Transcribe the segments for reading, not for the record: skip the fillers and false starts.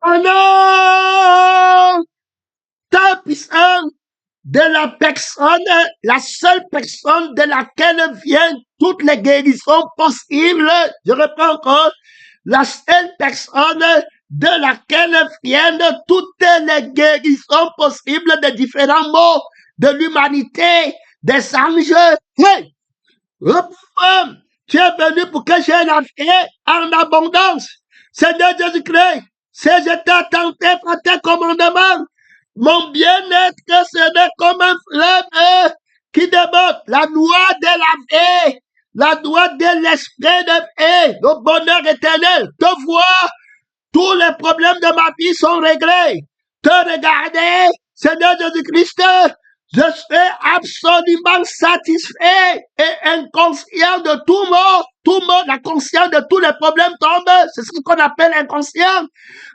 Au nom très puissant de la personne, la seule personne de laquelle viennent toutes les guérisons possibles. Je reprends encore. La seule personne de laquelle viennent toutes les guérisons possibles de différents maux de l'humanité, des anges. Hey! Tu es venu pour que j'aie la vie en abondance. Seigneur Jésus-Christ, si j'étais attentif à tes commandements, mon bien-être, ce n'est comme un fleuve qui déborde. La loi de la vie, la loi de l'esprit de vie, le bonheur éternel. Te voir, tous les problèmes de ma vie sont réglés. Te regarder, Seigneur Jésus-Christ, je suis absolument satisfait et inconscient de tout mot, la conscience de tous les problèmes tombe. C'est ce qu'on appelle inconscient.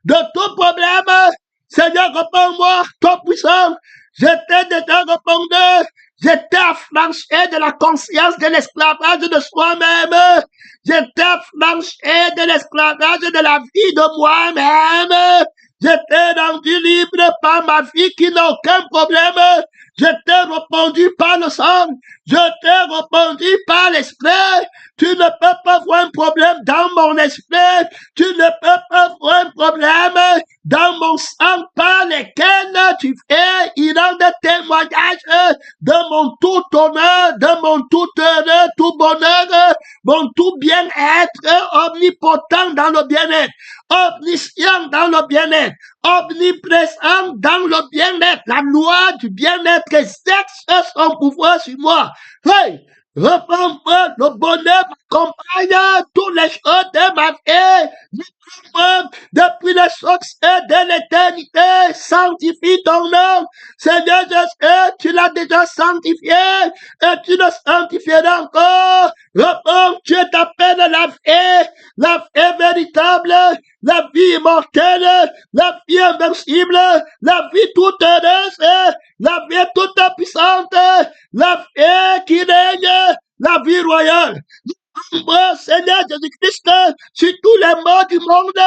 De tout problème, Seigneur, réponds-moi, toi puissant. J'étais déjà répondu. J'étais affranchi de la conscience de l'esclavage de soi-même. J'étais affranchi de l'esclavage de la vie de moi-même. J'étais rendu libre par ma vie qui n'a aucun problème. Je t'ai répondu par le sang. Je t'ai répondu par l'esprit. Tu ne peux pas voir un problème dans mon esprit. Tu ne peux pas voir un problème dans mon sang par lequel tu fais. Il rend des témoignages de mon tout honneur, de mon tout heureux, tout bonheur, mon tout bien-être, omnipotent dans le bien-être, omniscient dans le bien-être, omniprésent dans le bien-être. La loi du bien-être exerce son pouvoir sur moi. Hey! Reprends-moi, le bonheur m'accompagne toutes les choses de ma vie. Reprends-moi depuis les sources de l'éternité. Sanctifie ton nom. Seigneur Jésus, tu l'as déjà sanctifié et tu le sanctifieras encore. Reprends, Dieu t'appelle la vie véritable, la vie immortelle, la vie invincible, la vie toute heureuse, la vie toute puissante, la vie qui règne, la vie royale. Moi, Seigneur Jésus-Christ, sur tous les morts du monde.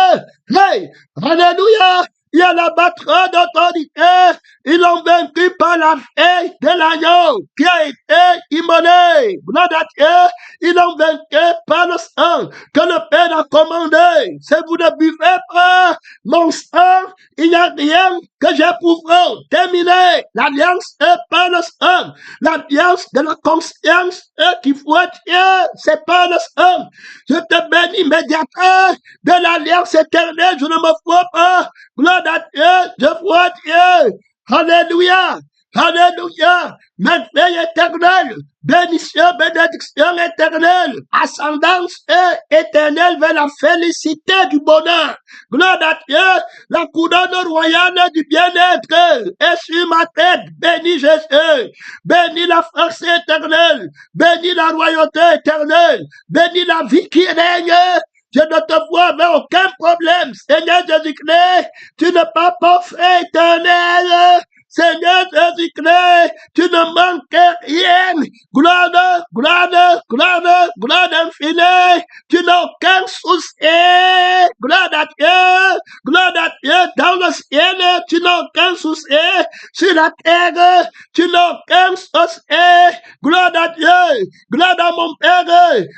Hey, alléluia. Il y a la batterie d'autorité. Ils l'ont vaincu par la faim de l'agneau qui a été immolé. Gloire à Dieu. Ils l'ont vaincu par le sang que le Père a commandé. Si vous ne buvez pas mon sang, il n'y a rien que j'éprouverai. Terminé. L'alliance est par le sang. L'alliance de la conscience qui voit Dieu, c'est par le sang. Je te bénis, médiateur de l'alliance éternelle. Je ne me vois pas. Gloire à Dieu, je vois Dieu. Alléluia. Alléluia. Merveille éternelle. Bénédiction, bénédiction éternelle. Ascendance éternelle vers la félicité du bonheur. Gloire à Dieu. La couronne royale du bien-être est sur ma tête. Bénis Jésus. Bénis la force éternelle. Bénis la royauté éternelle. Bénis la vie qui règne. Je ne te vois avec aucun problème. Seigneur Jésus-Christ, tu n'es pas parfait éternel. Seigneur Jésus-Christ, tu ne manques rien. Gloire, gloire, gloire, gloire infinie. Tu n'as aucun souci. Gloire à Dieu. Gloire à Dieu. Dans le ciel, tu n'as aucun souci. Sur la terre, tu n'as aucun souci. Gloire à Dieu. Gloire à mon Père.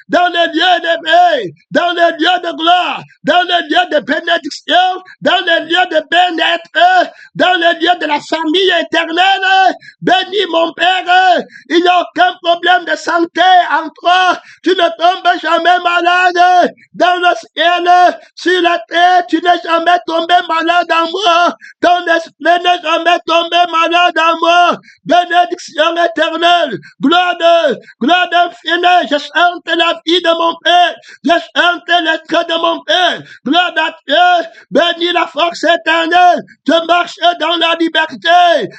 Dans les lieux de vie. Dans les lieux de gloire. Dans les lieux de bénédiction. Dans les lieux de bien-être. Dans les lieux de la famille éternelle, bénis mon Père, il n'y a aucun problème de santé en toi, tu ne tombes jamais malade, dans le ciel, sur la terre, tu n'es jamais tombé malade en moi, ton esprit n'est jamais tombé malade en moi, bénédiction éternelle, gloire infinie, je chante la vie de mon Père, je chante l'être de mon Père, gloire à Dieu, bénis la force éternelle, je marche dans la liberté,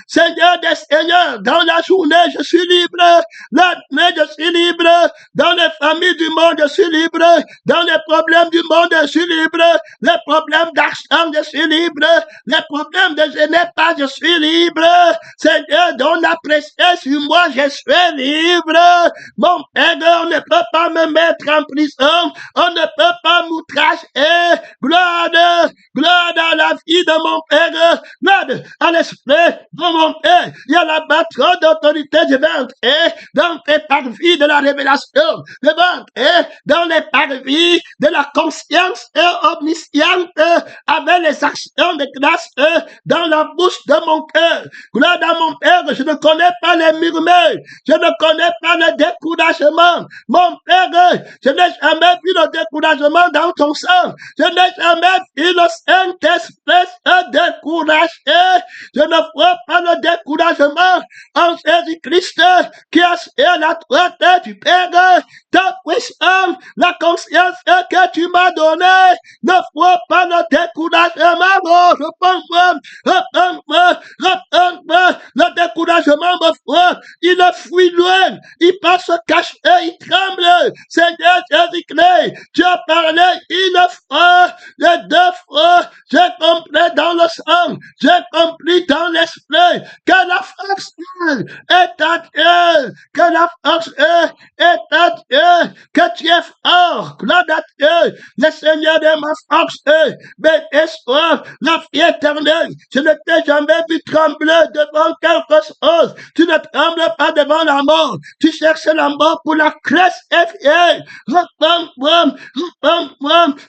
Seigneur des Seigneurs, dans la journée, je suis libre. La nuit, je suis libre. Dans les familles du monde, je suis libre. Dans les problèmes problèmes du monde, je suis libre. Les problèmes d'argent, je suis libre. Les problèmes de je n'ai pas, je suis libre. Seigneur, donne la prêcher sur moi, je suis libre. Mon Père, on ne peut pas me mettre en prison. On ne peut pas m'outrager. Gloire à la vie de mon Père. Gloire à l'esprit de mon Père. Il y a là-bas trop d'autorité. Je vais entrer dans tes parvis de la révélation. Je vais entrer dans les parvis de la conscience omnisciente avec les actions de grâce dans la bouche de mon cœur. Gloire à mon Père, je ne connais pas les murmures. Je ne connais pas le découragement. Mon Père, je n'ai jamais vu le découragement dans ton sang. Je n'ai jamais vu le Saint-Esprit se décourager. Je ne vois pas le découragement en Jésus-Christ qui a à la droite du Père. Ta puissance, la conscience que tu m'as donnée, ne vois pas le découragement. Oh, reprends-moi. Le découragement me voit. Il fuit loin. Il passe se cacher. Il tremble. Seigneur Jésus-Christ, tu as parlé une fois, deux fois. J'ai compris dans le sang. J'ai compris dans l'esprit que la force est à Dieu. Que la force est à Dieu. Que tu es fort. Gloire à Dieu. Le Seigneur de ma force. Béni soit la vie éternelle. Je ne t'ai jamais vu trembler devant quelque chose. Tu ne trembles pas devant la mort. Tu cherches la mort pour la grâce est fière. Reprends-moi.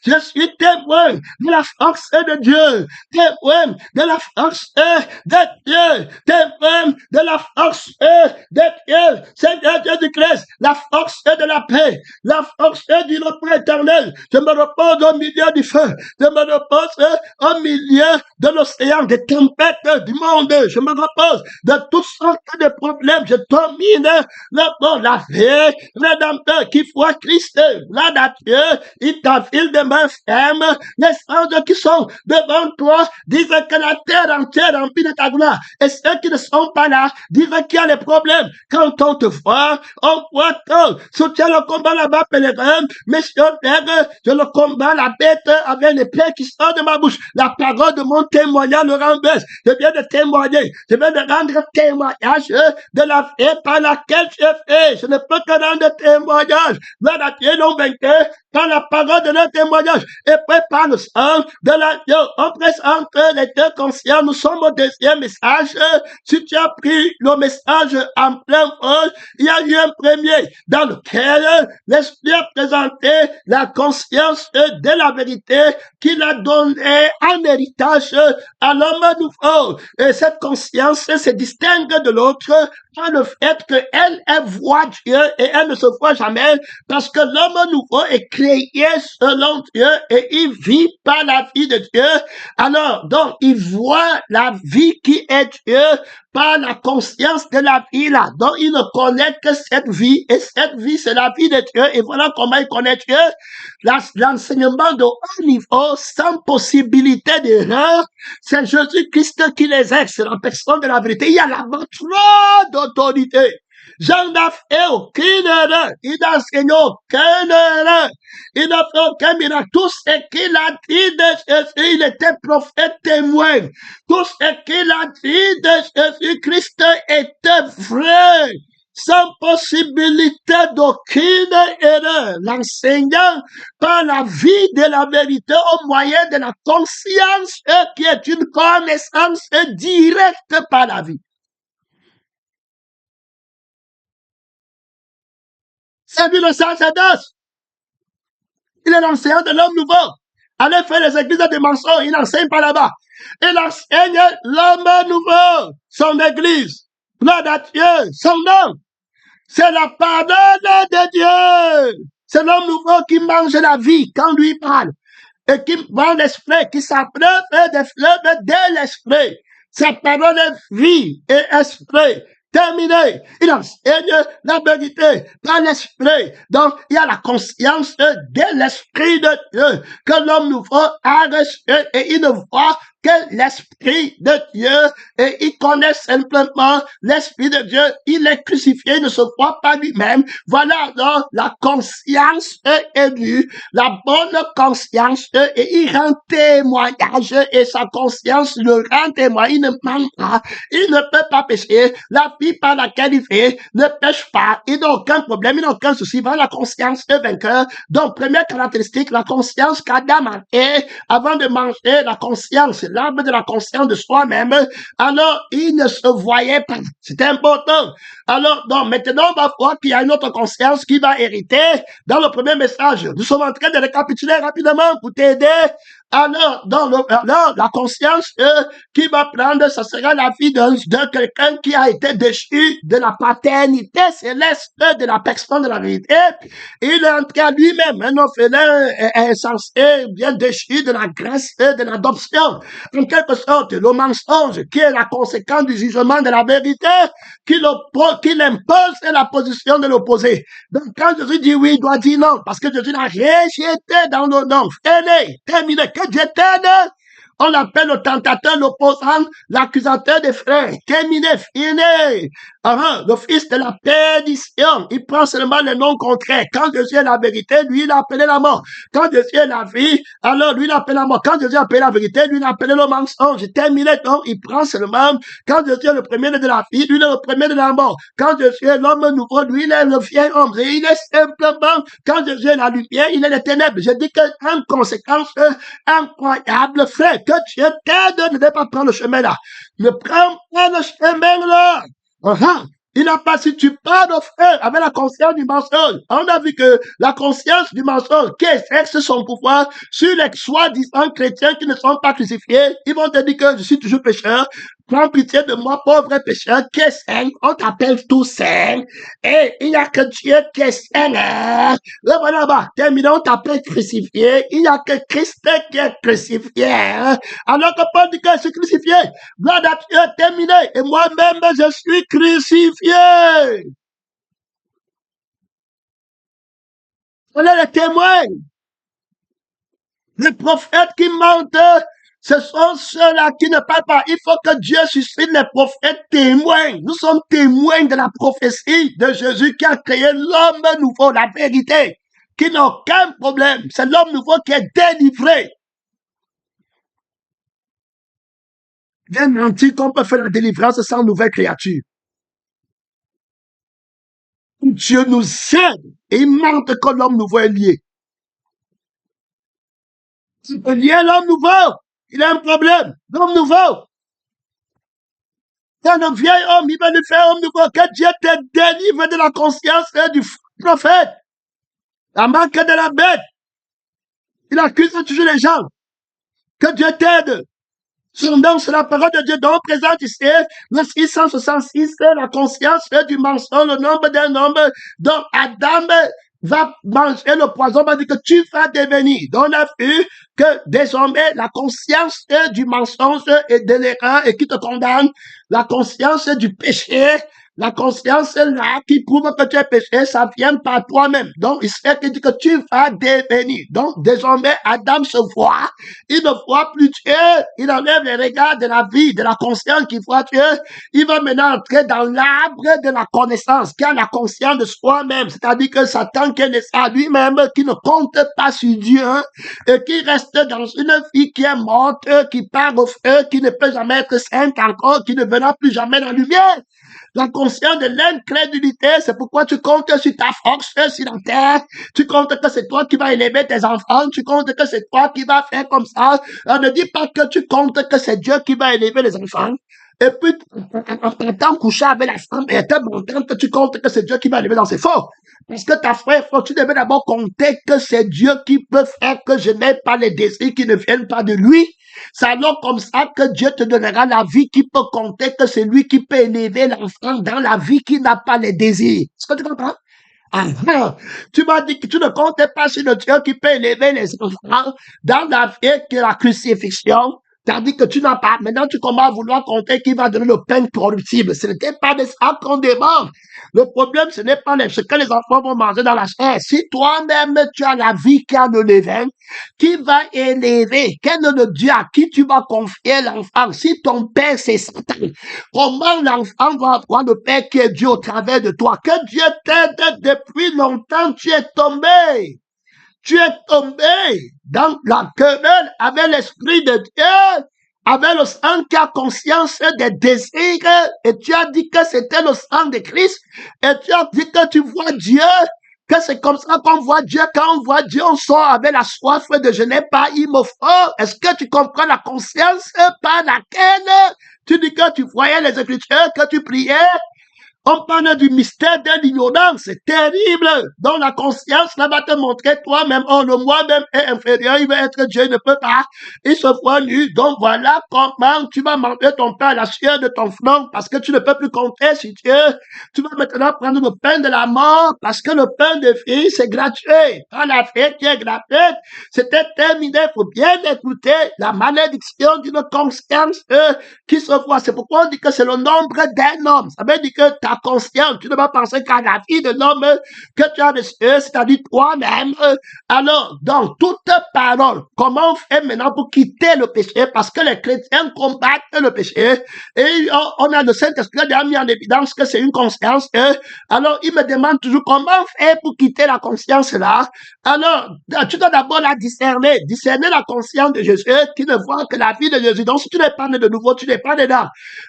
Je suis témoin de la force de Dieu. Témoin de la force de Dieu. Témoin de la force de Dieu. Seigneur Jésus-Christ, la force de la paix. La force du repos éternel. Je me repose au milieu du feu. Je me repose au milieu de l'océan, des tempêtes du monde. Je me repose de toutes sortes de problèmes. Je domine la vie rédempteur qui voit Christ. Là, Dieu, il t'affile de main ferme. Les anges qui sont devant toi disent que la terre entière est remplie de ta gloire. Et ceux qui ne sont pas là disent qu'il y a des problèmes. Quand on te voit, on voit tout. Soutiens le combat là-bas, pèlerin, missionnaire, je le combat la bête avec les plaies qui sortent de ma bouche. La parole de mon témoignage le renverse. Je viens de témoigner. Je viens de rendre témoignage de la vie par laquelle je fais. Je ne peux que rendre témoignage. Gloire à Dieu, non vainqueur, par la parole de notre témoignage et prépare le sang de l'agneau. On présente les deux conscients. Nous sommes au deuxième message. Si tu as pris le message en plein vol, il y a eu un premier dans lequel l'Esprit a présenté la conscience de la vérité qu'il a donné en héritage à l'homme nouveau. Et cette conscience se distingue de l'autre par le fait qu'elle voit Dieu et elle ne se voit jamais parce que l'homme nouveau est créé selon Dieu et il vit par la vie de Dieu. Alors, donc, il voit la vie qui est Dieu par la conscience de la vie là. Donc, il ne connaît que cette vie et cette vie, c'est la vie de Dieu. Et voilà comment il connaît Dieu. L'enseignement de haut niveau, sans possibilité d'erreur, c'est Jésus-Christ qui les aide. C'est la personne de la vérité. Il y a là-bas trop d'autorité. Jean n'a fait aucune erreur. Il n'a enseigné aucune erreur. Il n'a fait aucun miracle. Tout ce qu'il a dit de Jésus, il était prophète témoin. Tout ce qu'il a dit de Jésus-Christ était vrai. Sans possibilité d'aucune erreur. L'enseignant par la vie de la vérité au moyen de la conscience qui est une connaissance directe par la vie. C'est lui le sacerdoce. Il est l'enseignant de l'homme nouveau. Allez faire les églises de mensonges, il n'enseigne pas là-bas. Il enseigne l'homme nouveau, son église. Gloire à Dieu, son nom. C'est la parole de Dieu. C'est l'homme nouveau qui mange la vie quand lui parle. Et qui prend l'esprit, qui s'abreuve des fleuves de l'esprit. Sa parole est vie et esprit. Terminé. Il enseigne la vérité par l'esprit. Donc, il y a la conscience de l'esprit de Dieu que l'homme nouveau a reçu et il ne voit que l'Esprit de Dieu, et il connaît simplement l'Esprit de Dieu, il est crucifié, il ne se voit pas lui-même. Voilà alors la conscience élue, la bonne conscience, et il rend témoignage, et sa conscience le rend témoin, il ne ment pas, il ne peut pas pécher, la vie par laquelle il fait ne pêche pas, il n'a aucun problème, il n'a aucun souci, voilà la conscience de vainqueur. Donc, première caractéristique, la conscience qu'Adam a et avant de manger la conscience, l'arbre de la conscience de soi-même, alors il ne se voyait pas. C'était important. Alors, donc, maintenant, on va voir qu'il y a une autre conscience qui va hériter dans le premier message. Nous sommes en train de récapituler rapidement pour t'aider. Alors, la conscience qui va prendre, ça sera la vie de quelqu'un qui a été déchu de la paternité céleste de la personne de la vérité. Il est entré à lui-même, un orphelin insensé, bien déchu de la grâce de l'adoption. En quelque sorte, le mensonge qui est la conséquence du jugement de la vérité, qui impose la position de l'opposé. Donc, quand Jésus dit oui, il doit dire non, parce que Jésus l'a rejeté dans le nom. Terminé, que Dieu t'aide. On l'appelle le tentateur, l'opposant, l'accusateur des frères. Terminé, fini. Le fils de la perdition, il prend seulement le nom contraire. Quand Jésus est la vérité, lui, il a appelé la mort. Quand Jésus est la vie, alors lui, il a appelé la mort. Quand Jésus a appelé la vérité, lui, il a appelé le mensonge. Terminé, donc, il prend seulement, quand Jésus est le premier de la vie, lui, il est le premier de la mort. Quand Jésus est l'homme nouveau, lui, il est le vieil homme. Et il est simplement, quand Jésus est la lumière, il est les ténèbres. Je dis qu'en conséquence incroyable, frère, que Dieu t'aide, ne pas prendre le chemin là. Ne prends pas le chemin là. Il n'a pas, si tu parles au frère avec la conscience du mensonge, on a vu que la conscience du mensonge qui exerce son pouvoir sur les soi-disant chrétiens qui ne sont pas crucifiés, ils vont te dire que je suis toujours pécheur. Prends pitié de moi, pauvre pécheur, qui est saint. On t'appelle tout saint. Et il n'y a que Dieu qui est saint. Là-bas, terminé, on t'appelle crucifié. Il n'y a que Christ qui est crucifié. Alors que Paul dit que je suis crucifié. Gloire à Dieu, terminé. Et moi-même, je suis crucifié. On est les témoins. Les prophètes qui mentent, ce sont ceux-là qui ne parlent pas. Il faut que Dieu suscite les prophètes témoins. Nous sommes témoins de la prophétie de Jésus qui a créé l'homme nouveau, la vérité, qui n'a aucun problème. C'est l'homme nouveau qui est délivré. Bien mentir qu'on peut faire la délivrance sans nouvelle créature. Dieu nous aide et il mente que l'homme nouveau est lié. Il est lié l'homme nouveau. Il a un problème. L'homme nouveau. C'est un vieil homme. Il va lui faire homme nouveau. Que Dieu te délivre de la conscience du prophète. La marque de la bête. Il accuse toujours les gens. Que Dieu t'aide. Son nom, c'est la parole de Dieu. Donc, présente ici, le 666, la conscience du mensonge, le nombre d'un homme. Donc, Adam va manger le poison, va dire que tu vas devenir. Donc, on a vu que désormais, la conscience du mensonge et de l'erreur et qui te condamne, la conscience du péché, la conscience là qui prouve que tu es péché, ça vient par toi-même. Donc, il sait qu'il dit que tu vas devenir. Donc, désormais, Adam se voit. Il ne voit plus Dieu. Il enlève les regards de la vie, de la conscience qui voit Dieu. Il va maintenant entrer dans l'arbre de la connaissance, qui a la conscience de soi-même. C'est-à-dire que Satan qui est à lui-même, qui ne compte pas sur Dieu, et qui reste dans une vie qui est morte, qui part au feu, qui ne peut jamais être sainte encore, qui ne verra plus jamais la lumière. La conscience de l'incrédulité, c'est pourquoi tu comptes sur ta force sur la terre. Tu comptes que c'est toi qui vas élever tes enfants. Tu comptes que c'est toi qui vas faire comme ça. Ne dis pas que tu comptes que c'est Dieu qui va élever les enfants. Et puis, en t'étant couché avec la femme et étant montante, tu comptes que c'est Dieu qui va élever dans ses faux. Parce que ta frère, tu devais d'abord compter que c'est Dieu qui peut faire que je n'ai pas les désirs qui ne viennent pas de lui. C'est alors comme ça que Dieu te donnera la vie qui peut compter que c'est lui qui peut élever l'enfant dans la vie qui n'a pas les désirs. Est-ce que tu comprends? Tu m'as dit que tu ne comptais pas sur le Dieu qui peut élever les enfants dans la vie qui est la crucifixion. Tu as dit que tu n'as pas. Maintenant, tu commences à vouloir compter qui va donner le pain corruptible. Ce n'était pas de ça qu'on demande. Le problème, ce n'est pas ce que les enfants vont manger dans la chair. Si toi-même, tu as la vie qui a le levain, qui va élever, quel est le Dieu à qui tu vas confier l'enfant? Si ton père, c'est Satan, comment l'enfant va avoir le père qui est Dieu au travers de toi? Que Dieu t'aide depuis longtemps, tu es tombé. Tu es tombé dans la querelle avec l'Esprit de Dieu, avec le sang qui a conscience des désirs, et tu as dit que c'était le sang de Christ, et tu as dit que tu vois Dieu, que c'est comme ça qu'on voit Dieu. Quand on voit Dieu, on sort avec la soif de je n'ai pas, il me faut. Est-ce que tu comprends la conscience par laquelle tu dis que tu voyais les Écritures, que tu priais? On parle du mystère de l'ignorance, c'est terrible. Donc la conscience là va te montrer toi-même, oh le moi-même est inférieur, il veut être Dieu, il ne peut pas, il se voit nu. Donc voilà comment tu vas manger ton pain à la sueur de ton front parce que tu ne peux plus compter sur Dieu. Tu vas maintenant prendre le pain de la mort parce que le pain de vie c'est gratuit. Quand la fête qui est gratuite, c'était terminé. Il faut bien écouter la malédiction d'une conscience qui se voit. C'est pourquoi on dit que c'est le nombre d'un homme. Ça veut dire que ta conscience, tu ne vas penser qu'à la vie de l'homme que tu as reçu, c'est-à-dire toi-même. Alors, dans toute parole, comment on fait maintenant pour quitter le péché? Parce que les chrétiens combattent le péché et on a le Saint-Esprit qui a mis en évidence que c'est une conscience. Alors, il me demande toujours comment on fait pour quitter la conscience là. Alors, tu dois d'abord la discerner la conscience de Jésus qui ne voit que la vie de Jésus. Donc, si tu n'es pas né de nouveau, tu n'es pas dedans.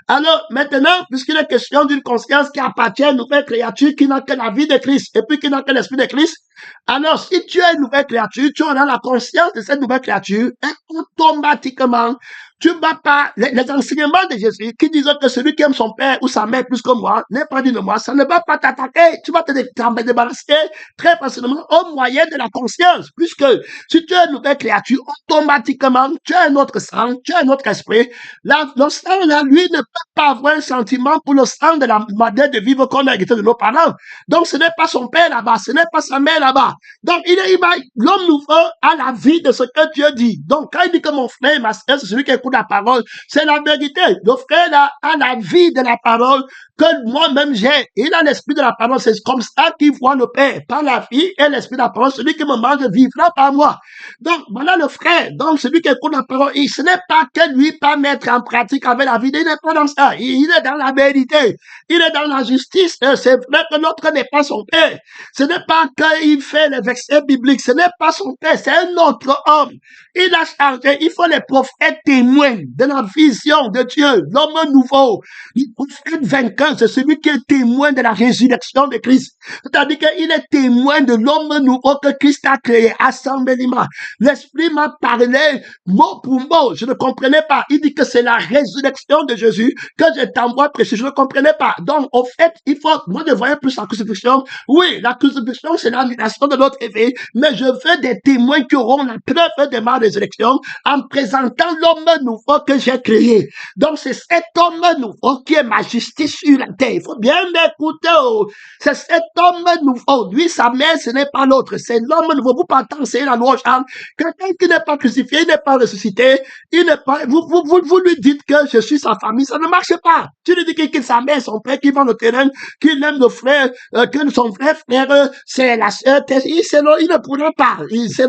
Alors, maintenant, puisqu'il est question d'une conscience qui appartient à une nouvelle créature qui n'a que la vie de Christ et puis qui n'a que l'esprit de Christ, alors si tu es une nouvelle créature, tu auras la conscience de cette nouvelle créature et automatiquement, tu ne vas pas, les enseignements de Jésus qui disent que celui qui aime son père ou sa mère plus que moi n'est pas digne de moi, ça ne va pas t'attaquer. Tu vas te débarrasser très facilement au moyen de la conscience, puisque si tu es une nouvelle créature, automatiquement, tu as un autre sang, tu as un autre esprit. Le sang, là, lui, ne peut pas avoir un sentiment pour le sang de la manière de vivre qu'on a hérité de nos parents. Donc, ce n'est pas son père là-bas, ce n'est pas sa mère là-bas. Donc, l'homme nouveau a la vie de ce que Dieu dit. Donc, quand il dit que mon frère et ma soeur, c'est celui qui écoute la parole, c'est la vérité. Le frère là a la vie de la parole que moi-même j'ai. Il a l'esprit de la parole. C'est comme ça qu'il voit le Père, par la vie et l'esprit de la parole. Celui qui me mange vivra par moi. Donc, voilà le frère. Donc, celui qui écoute la parole, ce n'est pas que lui pas mettre en pratique avec la vie. Il n'est pas dans ça. Il est dans la vérité. Il est dans la justice. C'est vrai que l'autre n'est pas son père. Ce n'est pas qu'il fait les versets bibliques. Ce n'est pas son père. C'est un autre homme. Il a chargé. Il faut les prophètes témoins de la vision de Dieu. L'homme nouveau. Le prophète vainqueur, c'est celui qui est témoin de la résurrection de Christ. C'est-à-dire qu'il est témoin de l'homme nouveau que Christ a créé. Assemblement. L'Esprit m'a parlé mot pour mot. Je ne comprenais pas. Il dit que c'est la résurrection de Jésus que je t'envoie prêcher. Je ne comprenais pas. Donc, au fait, il faut, moi, je voyais plus la crucifixion. Oui, la crucifixion, c'est l'annulation de notre éveil. Mais je veux des témoins qui auront la preuve de ma résurrection en présentant l'homme nouveau que j'ai créé. Donc, c'est cet homme nouveau qui est ma justice sur la terre. Il faut bien m'écouter. Oh. C'est cet homme nouveau. Lui, sa mère, ce n'est pas l'autre. C'est l'homme nouveau. Vous partez enseigner la loi aux gens. Quelqu'un qui n'est pas crucifié, il n'est pas ressuscité, il n'est pas, vous lui dites que je suis sa famille, ça ne marche pas. Tu lui dis qu'il sa mère, son père, qui vend le terrain, qu'il aime le frère, que son frère, c'est la sœur, il ne pourrait pas. C'est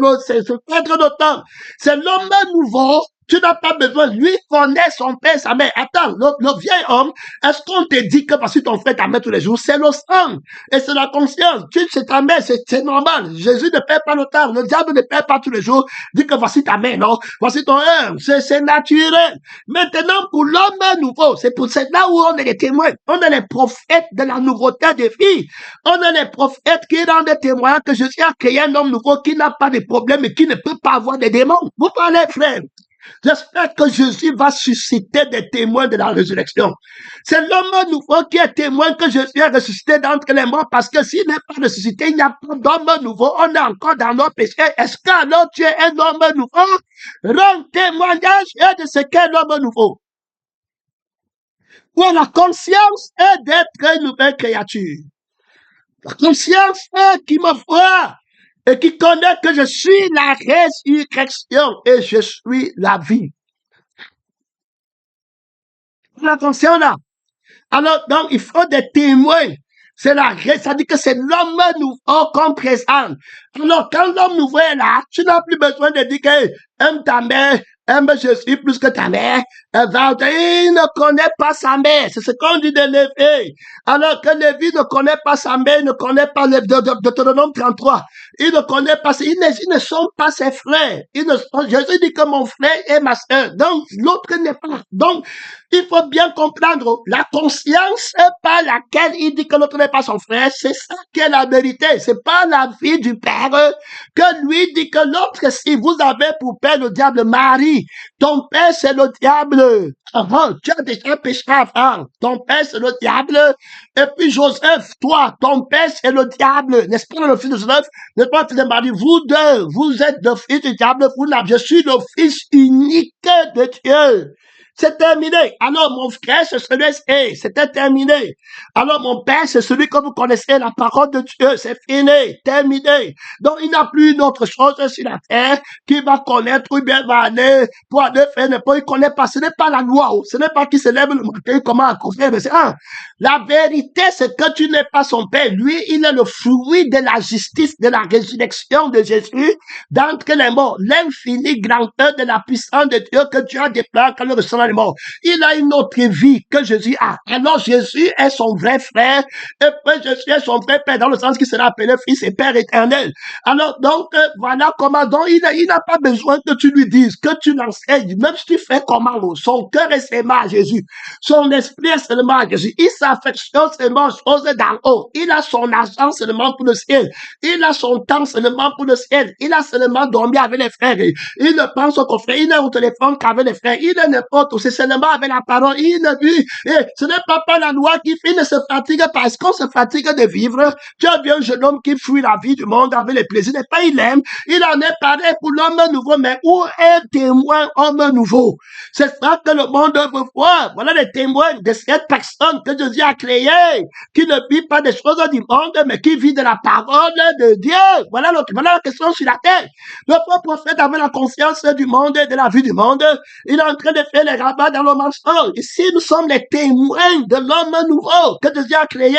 perdre de temps. C'est l'homme nouveau. Tu n'as pas besoin. Lui connaît son père, sa mère. Attends, le vieil homme, est-ce qu'on te dit que parce que ton frère t'a mère tous les jours, c'est le sang et c'est la conscience. C'est ta mère, c'est normal. Jésus ne perd pas le temps. Le diable ne perd pas tous les jours. Dis que voici ta mère, non? Voici ton œuvre. C'est naturel. Maintenant, pour l'homme nouveau, c'est là où on est les témoins. On est les prophètes de la nouveauté des filles. On est les prophètes qui rendent des témoins que Jésus a créé un homme nouveau qui n'a pas de problème et qui ne peut pas avoir des démons. Vous parlez, frère. J'espère que Jésus va susciter des témoins de la résurrection. C'est l'homme nouveau qui est témoin que Jésus est ressuscité d'entre les morts parce que s'il n'est pas ressuscité, il n'y a pas d'homme nouveau. On est encore dans nos péchés. Est-ce qu'alors tu es un homme nouveau? Rends témoignage de ce qu'est l'homme nouveau. Pour la conscience est d'être une nouvelle créature. La conscience est qui me voit et qui connaît que je suis la résurrection et je suis la vie. Attention là. Alors, donc, il faut des témoins. C'est la grâce, ça dit que c'est l'homme nouveau qu'on présente. Alors, quand l'homme nouveau est là, tu n'as plus besoin de dire que aime ta mère, aime Jésus plus que ta mère. Il ne connaît pas sa mère. C'est ce qu'on dit de Lévi. Alors que Lévi ne connaît pas sa mère, il ne connaît pas Deutéronome 33. Il ne connaît pas, ils ne sont pas ses frères. Jésus dit que mon frère est ma soeur. Donc, l'autre n'est pas. Donc, il faut bien comprendre la conscience par laquelle il dit que l'autre n'est pas son frère. C'est ça qui est la vérité. C'est pas la vie du Père que lui dit que l'autre, si vous avez pour père le diable Marie, ton père c'est le diable. Tu as déjà péché avant. Ton père c'est le diable. Et puis Joseph, toi, ton père c'est le diable. N'est-ce pas le fils de Joseph? N'est-ce pas le fils de Marie? Vous deux, vous êtes le fils du diable. Je suis le fils unique de Dieu. C'est terminé. Alors, mon frère, c'est celui-ci. C'était terminé. Alors, mon père, c'est celui que vous connaissez, la parole de Dieu. C'est fini. Terminé. Donc, il n'y a plus une autre chose sur la terre qui va connaître ou bien va aller pour aller faire n'importe. Il connaît pas. Ce n'est pas la loi. Ce n'est pas qui se lève le matin, comment accomplir. Mais c'est la vérité, c'est que tu n'es pas son père. Lui, il est le fruit de la justice, de la résurrection de Jésus d'entre les morts. L'infini grandeur de la puissance de Dieu que Dieu a déployé quand le ressent les morts. Il a une autre vie que Jésus a. Alors Jésus est son vrai frère et puis Jésus est son vrai père dans le sens qu'il sera appelé fils et père éternel. Alors donc voilà comment donc il n'a pas besoin que tu lui dises, que tu l'enseignes, même si tu fais comment son cœur est seulement à Jésus, son esprit est seulement à Jésus, il s'affectionne seulement aux choses d'en haut, il a son argent seulement pour le ciel, il a son temps seulement pour le ciel, il a seulement dormi avec les frères, il ne pense qu'aux frères, il est au téléphone qu'avec les frères, il est n'importe où, c'est seulement avec la parole, il ne dit, ce n'est pas la loi qui fait, il ne se fatigue parce qu'on se fatigue de vivre. Tu as vu un jeune homme qui fuit la vie du monde avec les plaisirs, n'est pas il aime, il en est pareil pour l'homme nouveau, mais où est le témoin homme nouveau? C'est ça que le monde veut voir. Voilà les témoins de cette personne que Jésus a créée, qui ne vit pas des choses du monde, mais qui vit de la parole de Dieu. Voilà la question sur la terre. Le faux prophète avait la conscience du monde et de la vie du monde. Il est en train de faire les rabats dans le mensonge. Ici, nous sommes les témoins de l'homme nouveau que Dieu a créé,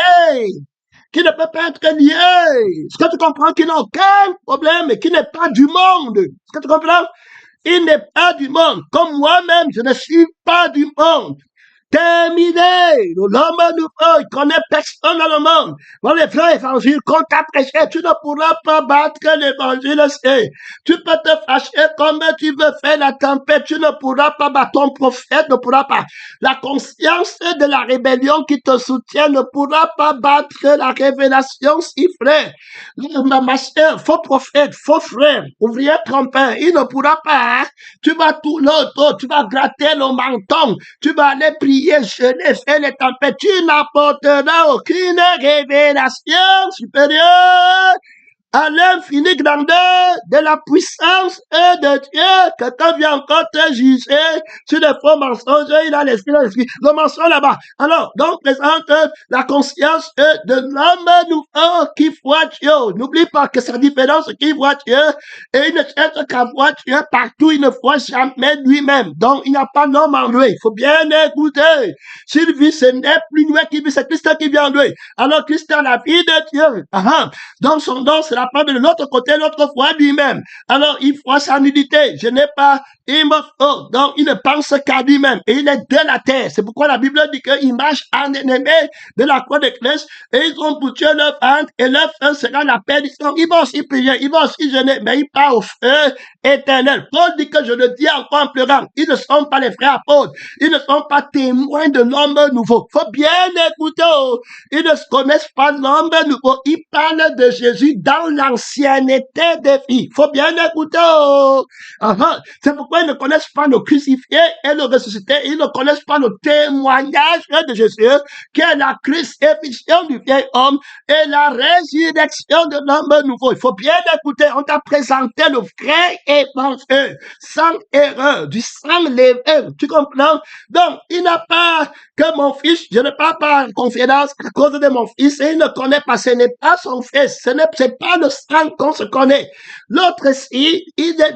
qui ne peut pas être lié. Est-ce que tu comprends? Qui n'a aucun problème et qui n'est pas du monde. Est-ce que tu comprends? Il n'est pas du monde. Comme moi-même, je ne suis pas du monde. Terminé. L'homme nouveau, il connaît personne dans le monde. Dans les frères évangiles qu'on t'a prêché, tu ne pourras pas battre l'évangile. Tu peux te fâcher comme tu veux faire la tempête, tu ne pourras pas battre ton prophète, ne pourra pas. La conscience de la rébellion qui te soutient ne pourra pas battre la révélation si frère. Ma soeur, faux prophète, faux frère, ouvrier trompeur, il ne pourra pas. Hein? Tu vas tout l'autre, tu vas gratter le menton, tu vas aller prier. Je l'ai fait les tempêtes, tu n'apporteras aucune révélation supérieure à l'infinie grandeur de la puissance et de Dieu. Quelqu'un vient encore te juger sur des faux mensonges, il a l'esprit, le mensonge là-bas. Alors, donc, présente la conscience de l'homme nouveau qui voit Dieu. N'oublie pas que sa différence qui voit Dieu et il ne cherche qu'à voir Dieu partout, il ne voit jamais lui-même. Donc, il n'y a pas d'homme en lui. Il faut bien écouter. S'il vit, ce n'est plus lui qui vit, c'est Christ qui vient en lui. Alors, Christ a la vie de Dieu. Donc, son don, c'est la part de l'autre côté, l'autre foi lui-même. Alors, il voit sa nudité. Je n'ai pas, il me faut. Donc, il ne pense qu'à lui-même. Et il est de la terre. C'est pourquoi la Bible dit qu'il marche en ennemi de la croix de Christ. Et ils ont pour Dieu leur ventre. Et leur fin sera la perdition. Ils vont aussi prier. Ils vont aussi jeûner. Mais ils partent au feu éternel. Paul dit que je le dis encore en pleurant. Ils ne sont pas les frères apôtres. Ils ne sont pas témoins de l'homme nouveau. Faut bien écouter. Ils ne connaissent pas l'homme nouveau. Ils parlent de Jésus dans l'ancienneté des vies. Faut bien écouter. C'est pourquoi ils ne connaissent pas le crucifié et le ressuscité. Ils ne connaissent pas le témoignage de Jésus, qui est la crucifixion du vieil homme et la résurrection de l'homme nouveau. Il faut bien écouter. On t'a présenté le vrai évangile, sans erreur, du sang levé. Tu comprends? Donc, il n'a pas que mon fils, je ne parle pas en confidence à cause de mon fils, et il ne connaît pas, ce n'est pas son fils, c'est pas pas le sang qu'on se connaît. L'autre ici,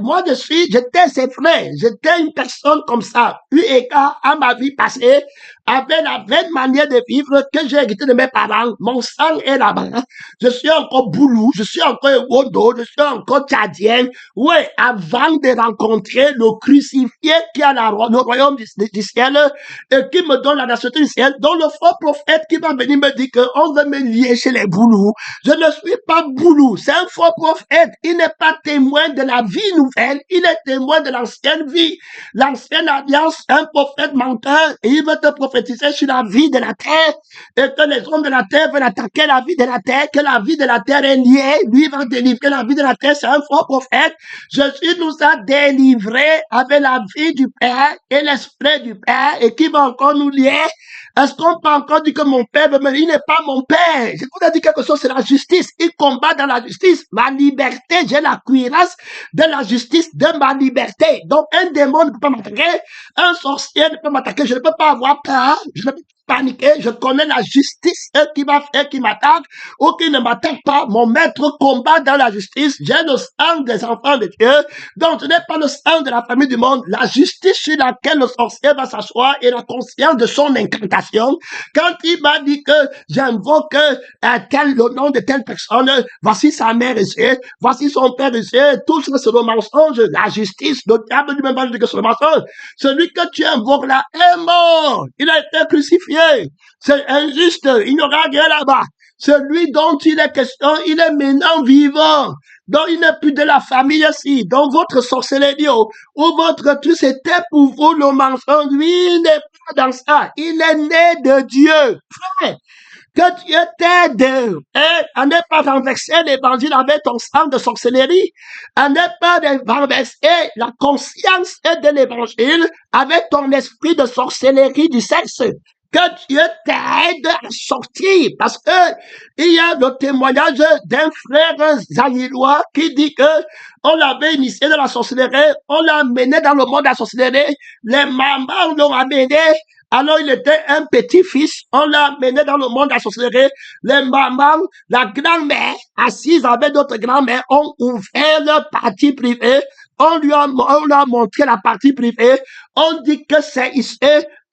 moi j'étais ses frères, j'étais une personne comme ça, eu égard à ma vie passée, avec la même manière de vivre que j'ai hérité de mes parents. Mon sang est là-bas. Je suis encore Boulou, je suis encore Wondo, je suis encore Tchadien. Oui, avant de rencontrer le crucifié qui a le royaume du ciel et qui me donne la nationalité du ciel, dont le faux prophète qui va venir me dire qu'on veut me lier chez les Boulous. Je ne suis pas Boulou, c'est un faux prophète. Il n'est pas témoin de la vie nouvelle, il est témoin de l'ancienne vie. L'ancienne alliance, un prophète menteur, et il veut te prophétiser sur la vie de la terre, et que les hommes de la terre veulent attaquer la vie de la terre, que la vie de la terre est liée, lui va délivrer la vie de la terre, c'est un faux prophète. Jésus nous a délivrés avec la vie du Père et l'esprit du Père, et qui va encore nous lier. Est-ce qu'on peut encore dire que mon père, mais il n'est pas mon père? Je vous ai dit quelque chose, c'est la justice. Il combat dans la justice. Ma liberté, j'ai la cuirasse de la justice de ma liberté. Donc, un démon ne peut pas m'attaquer, un sorcier ne peut pas m'attaquer, je ne peux pas avoir peur, je ne peux pas paniquer, je connais la justice, qui va faire, qui m'attaque ou qui ne m'attaque pas. Mon maître combat dans la justice. J'ai le sang des enfants de Dieu. Donc, ce n'est pas le sang de la famille du monde. La justice sur laquelle le sorcier va s'asseoir et la conscience de son incantation. Quand il m'a dit que j'invoque le nom de telle personne, voici sa mère ici, voici son père ici, tout ça c'est le mensonge. La justice, le diable lui-même va dire que c'est le mensonge. Celui que tu invoques là est mort. Il a été crucifié. C'est injuste. Il n'y aura rien là-bas. Celui dont il est question, il est maintenant vivant. Donc, il n'est plus de la famille ici. Donc, votre sorcellerie ou votre truc, c'était pour vous le mensonge. Lui, il n'est pas dans ça. Il est né de Dieu. Frère, que Dieu t'aide. À ne pas renverser l'évangile avec ton sang de sorcellerie. À ne pas renverser la conscience de l'évangile avec ton esprit de sorcellerie du sexe. Que Dieu t'aide à sortir. Parce que il y a le témoignage d'un frère zaïrois qui dit que on l'avait initié dans la sorcellerie, on l'a amené dans le monde de la sorcellerie, les mamans l'ont amené. Alors, il était un petit-fils. On l'a amené dans le monde de la sorcellerie. Les mamans, la grand-mère, assise avec d'autres grand-mères, ont ouvert leur partie privée. On lui a montré la partie privée. On dit que c'est ici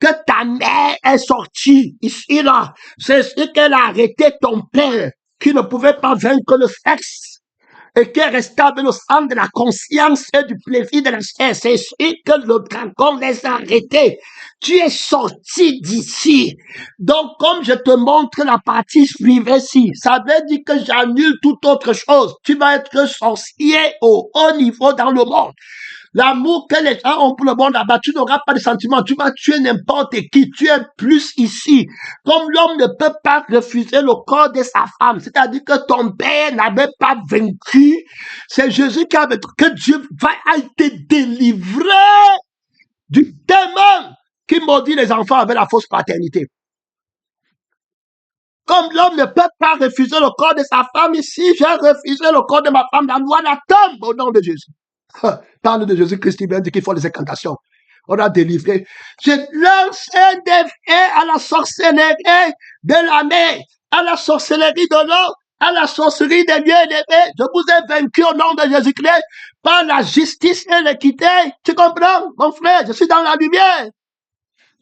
que ta mère est sortie. Ici, là. C'est ici qu'elle a arrêté ton père, qui ne pouvait pas vaincre le sexe. Et qui est resté avec le sang de la conscience et du plaisir de la chair. C'est ici que le dragon les a arrêtés. Tu es sorti d'ici. Donc, comme je te montre la partie privée ici, ça veut dire que j'annule toute autre chose. Tu vas être sorcier au haut niveau dans le monde. L'amour que les gens ont pour le monde là-bas, tu n'auras pas de sentiments, tu vas tuer n'importe qui, tu es plus ici. Comme l'homme ne peut pas refuser le corps de sa femme, c'est-à-dire que ton père n'avait pas vaincu, c'est Jésus qui avait que Dieu va te délivrer du démon qui maudit les enfants avec la fausse paternité. Comme l'homme ne peut pas refuser le corps de sa femme, ici, j'ai refusé le corps de ma femme, la loi la tombe au nom de Jésus. Parle de Jésus-Christ, il vient dire qu'il faut les incantations. On a délivré. Je lance un défi à la sorcellerie de la mer, à la sorcellerie de l'eau, à la sorcellerie des lieux élevés. Je vous ai vaincu au nom de Jésus-Christ par la justice et l'équité. Tu comprends, mon frère? Je suis dans la lumière.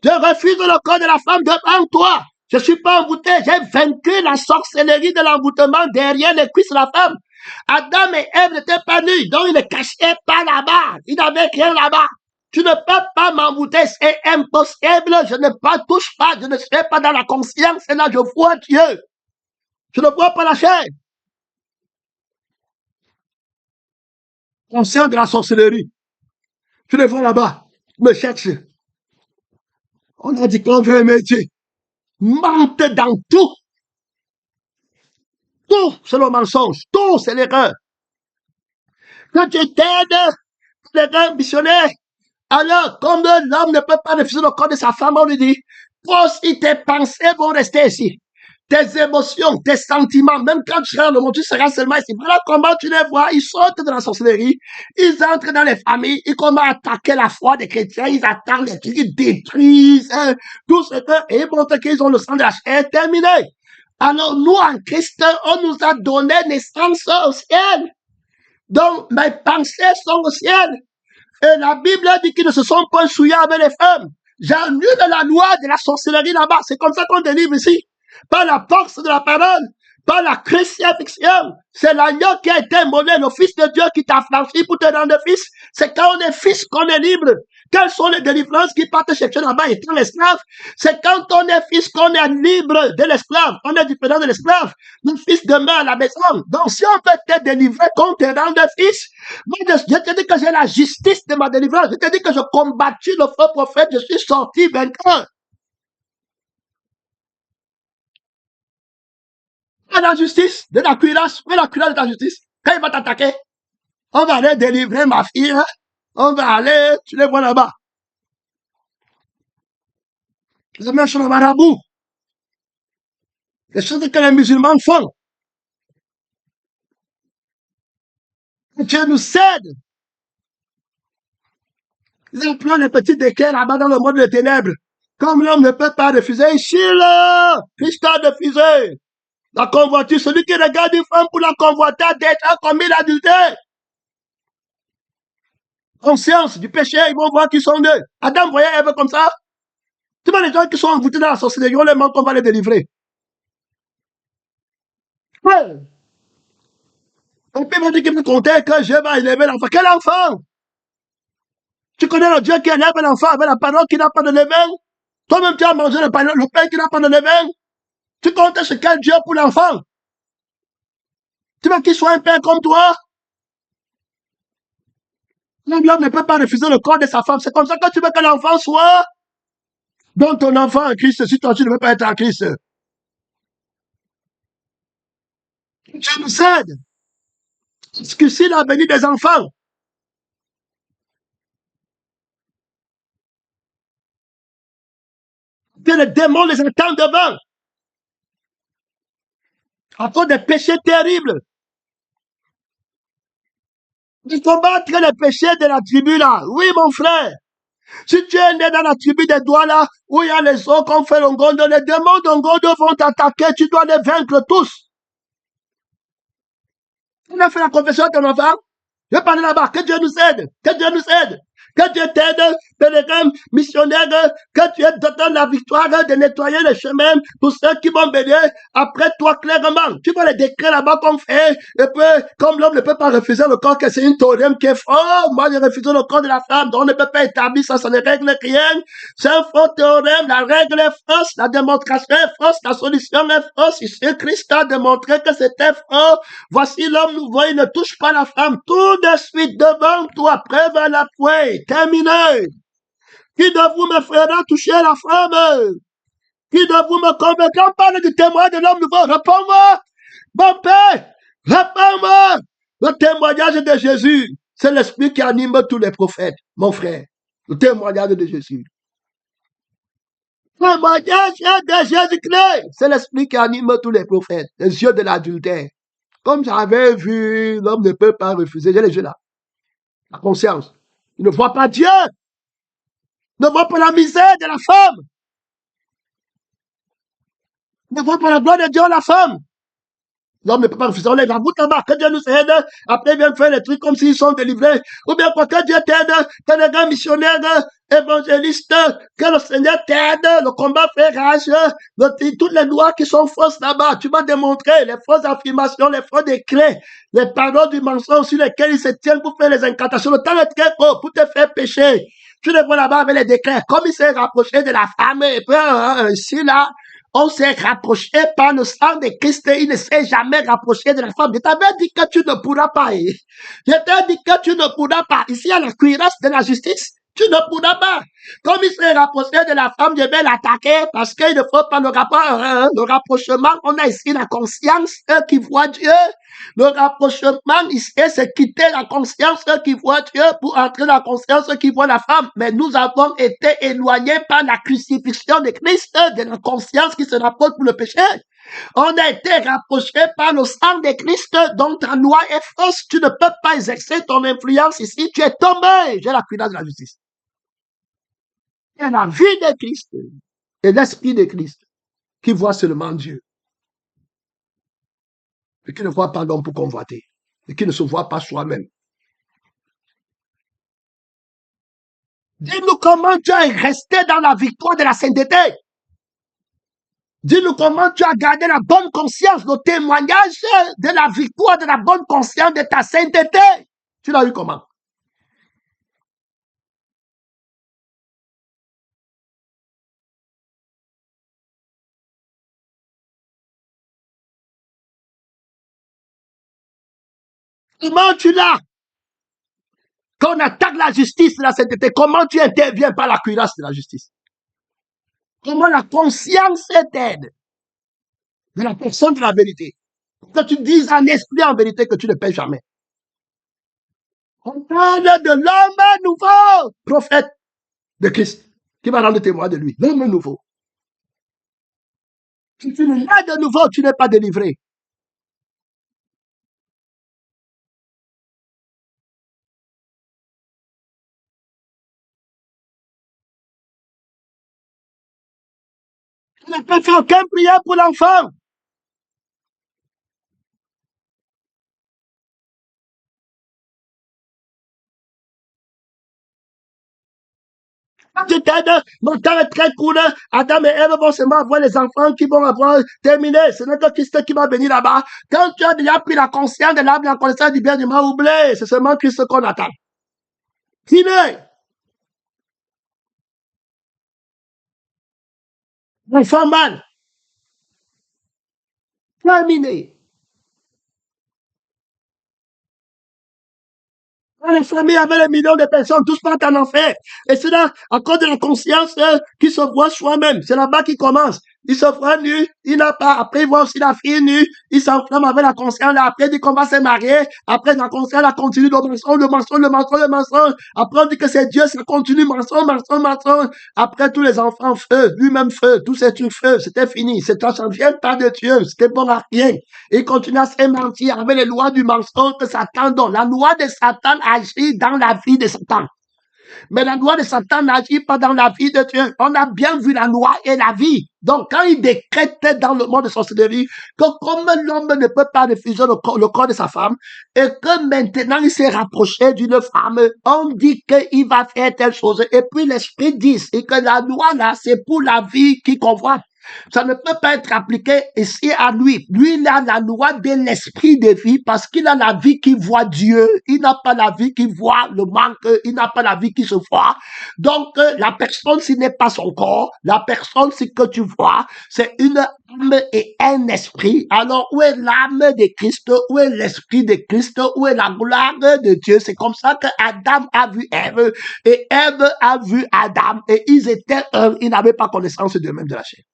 Je refuse le corps de la femme devant toi. Je suis pas envoûté. J'ai vaincu la sorcellerie de l'envoûtement derrière les cuisses de la femme. Adam et Ève n'étaient pas nus, donc ils ne cachaient pas là-bas. Ils n'avaient rien là-bas. Tu ne peux pas m'envoûter, c'est impossible. Je ne touche pas, je ne suis pas dans la conscience. Et là, je vois Dieu. Je ne vois pas la chair. Conscient de la sorcellerie. Tu le vois là-bas. Me cherche. On a dit qu'on veut aimer Dieu. Mente dans tout. Tout, c'est le mensonge. Tout, c'est l'erreur. Quand tu t'aides, l'erreur missionnaire, alors, comme l'homme ne peut pas refuser le corps de sa femme, on lui dit, toi aussi tes pensées vont rester ici. Tes émotions, tes sentiments, même quand tu seras dans le monde, tu seras seulement ici. Voilà comment tu les vois. Ils sortent de la sorcellerie, ils entrent dans les familles, ils commencent à attaquer la foi des chrétiens, ils attaquent les trucs, ils détruisent tout ce que, et ils montrent qu'ils ont le sang de la chair terminé. Alors nous, en Christ, on nous a donné naissance au ciel. Donc, mes pensées sont au ciel. Et la Bible dit qu'ils ne se sont pas souillés avec les femmes. J'annule la loi de la sorcellerie là-bas. C'est comme ça qu'on délivre ici. Par la force de la parole, par la crucifixion. C'est l'agneau qui a été immolé, le Fils de Dieu qui t'a franchi pour te rendre fils. C'est quand on est fils qu'on est libre. Quelles sont les délivrances qui partent chercher là-bas étant l'esclave? C'est quand on est fils qu'on est libre de l'esclave. On est différent de l'esclave. Le fils demeure à la maison. Donc si on peut te délivrer, qu'on te rende fils, moi, je te dis que j'ai la justice de ma délivrance. Je te dis que je combattis le faux prophète. Je suis sorti vainqueur. À la justice de la cuirasse. Mais la cuirasse de la justice. Quand il va t'attaquer, on va aller délivrer ma fille. Hein? On va aller, tu les vois là-bas. Les mêmes choses marabout. Les choses que les musulmans font. Dieu nous aide. Ils ont plein de petits déclins là-bas dans le monde des ténèbres. Comme l'homme ne peut pas refuser, ici là, Christ a refusé. La convoiture, celui qui regarde une femme pour la convoiter a déjà commis l'adultère. Conscience du péché, ils vont voir qu'ils sont deux. Adam voyait Ève comme ça. Tu vois les gens qui sont envoûtés dans la sorcellerie, on les manque, on va les délivrer. Ouais. On peut me dire qu'il me comptait que Dieu va élever l'enfant. Quel enfant? Tu connais le Dieu qui élève l'enfant avec la parole qui n'a pas de levain? Toi-même, tu as mangé le pain qui n'a pas de levain? Tu comptes sur quel Dieu pour l'enfant? Tu veux qu'il soit un père comme toi? L'homme ne peut pas refuser le corps de sa femme. C'est comme ça que tu veux que l'enfant soit. Donc ton enfant en Christ, si toi tu ne veux pas être en Christ. Dieu nous aide. Parce que s'il a béni des enfants, que les démons les entendent devant, à cause des péchés terribles, de combattre les péchés de la tribu là. Oui, mon frère. Si tu es né dans la tribu des doigts là, où il y a les eaux qu'on fait l'ongondo, les démons d'ongondo vont t'attaquer, tu dois les vaincre tous. On a fait la confession à ton enfant. Je parle là-bas. Que Dieu nous aide. Que Dieu nous aide. Que Dieu t'aide, pèlerin, missionnaire, que Dieu te donne la victoire de nettoyer les chemins pour ceux qui vont bénir après toi clairement. Tu vois les décrets là-bas qu'on fait, et puis, comme l'homme ne peut pas refuser le corps, que c'est une théorème qui est faux, moi j'ai refusé le corps de la femme, donc on ne peut pas établir ça, ça ne règle rien. C'est un faux théorème, la règle est fausse, la démonstration est fausse, la solution est fausse. Ici, Christ a démontré que c'était faux. Voici l'homme nouveau, il ne touche pas la femme. Tout de suite devant toi, preuve à la pointe. Terminé. Qui de vous me fera toucher la femme? Qui de vous me convaincra? On parle du témoin de l'homme nouveau. Réponds-moi. Bon père, réponds-moi. Le témoignage de Jésus, c'est l'esprit qui anime tous les prophètes, mon frère. Le témoignage de Jésus. Le témoignage de Jésus-Christ, c'est l'esprit qui anime tous les prophètes, les yeux de l'adultère. Comme j'avais vu, l'homme ne peut pas refuser. J'ai les yeux là. La conscience. Il ne voit pas Dieu. Il ne voit pas la misère de la femme. Il ne voit pas la gloire de Dieu à la femme. L'homme ne peut pas refuser. On les avoue là-bas. Que Dieu nous aide. Après, il vient faire les trucs comme s'ils sont délivrés. Ou bien quoi, que Dieu t'aide. Que les gars missionnaires, évangélistes, que le Seigneur t'aide. Le combat fait rage. Toutes les lois qui sont fausses là-bas. Tu vas démontrer les fausses affirmations, les faux décrets, les paroles du mensonge sur lesquels ils se tiennent pour faire les incantations. Le temps est très court pour te faire pécher. Tu les vois là-bas avec les décrets. Comme il s'est rapproché de la femme, et puis ici, là, on s'est rapproché par le sang de Christ et il ne s'est jamais rapproché de la femme. Je t'avais dit que tu ne pourras pas. Je t'ai dit que tu ne pourras pas. Ici, il y a la cuirasse de la justice. Tu ne pourras pas. Comme il s'est rapproché de la femme, je vais l'attaquer parce qu'il ne faut pas le rapprochement. On a ici la conscience, eux qui voient Dieu. Le rapprochement ici, c'est quitter la conscience, eux qui voient Dieu pour entrer dans la conscience, eux qui voient la femme. Mais nous avons été éloignés par la crucifixion de Christ, de la conscience qui se rapproche pour le péché. On a été rapprochés par le sang de Christ, dont ta loi est fausse. Tu ne peux pas exercer ton influence ici. Tu es tombé. J'ai la cuirasse de la justice. Et la vie de Christ et l'esprit de Christ qui voit seulement Dieu. et qui ne voit pas l'homme pour convoiter, et qui ne se voit pas soi-même. Dis-nous comment tu es resté dans la victoire de la sainteté. Dis-nous comment tu as gardé la bonne conscience, le témoignage de la victoire, de la bonne conscience de ta sainteté. Tu l'as eu comment? Comment tu l'as? Quand on attaque la justice de la sainteté, comment tu interviens par la cuirasse de la justice? Comment la conscience t'aide de la personne de la vérité? Que tu dises en esprit en vérité que tu ne paies jamais. On parle de l'homme nouveau, prophète de Christ, qui va rendre témoin de lui. L'homme nouveau. Si tu n'es pas de nouveau, tu n'es pas délivré. Tu n'as pas fait aucune prière pour l'enfant. Tu t'aides, mon temps est très court. Adam et Ève vont seulement avoir les enfants qui vont avoir terminé. Ce n'est que Christ qui va venir là-bas. Quand tu as déjà pris la conscience de l'âme, la connaissance du bien et du mal, oublié. C'est seulement Christ qu'on attend. Fini. L'enfant mal. Terminé. Les familles avec les millions de personnes, tous partent en enfer. Et c'est là, à cause de la conscience qui se voit soi-même. C'est là-bas qu'il commence. Il se voit nu, il n'a pas. Après, il voit aussi la fille nue. Il s'enflamme avec la conscience. Là, après, il dit qu'on va se marier. Après, la conscience, elle continue le mensonge, le mensonge, le mensonge, le mensonge. Après, on dit que c'est Dieu, ça continue, mensonge, mensonge, mensonge. Après, tous les enfants, feu, lui-même feu, tous ces trucs feu, c'était fini. C'est ça ne vient pas de Dieu, c'était bon à rien. Il continue à se mentir avec les lois du mensonge que Satan donne. La loi de Satan agit dans la vie de Satan. Mais la loi de Satan n'agit pas dans la vie de Dieu. On a bien vu la loi et la vie. Donc, quand il décrète dans le monde de sorcellerie que comme l'homme ne peut pas refuser le corps de sa femme et que maintenant il s'est rapproché d'une femme, on dit qu'il va faire telle chose. Et puis l'esprit dit et que la loi là, c'est pour la vie qui convoite. Ça ne peut pas être appliqué ici à lui. Lui, il a la loi de l'esprit de vie parce qu'il a la vie qui voit Dieu. Il n'a pas la vie qui voit le manque. Il n'a pas la vie qui se voit. Donc, la personne, ce n'est pas son corps. La personne, ce que tu vois, c'est une âme et un esprit. Alors, où est l'âme de Christ? Où est l'esprit de Christ? Où est la gloire de Dieu? C'est comme ça que Adam a vu Ève et Ève a vu Adam et ils étaient un. Ils n'avaient pas connaissance d'eux-mêmes de la chair.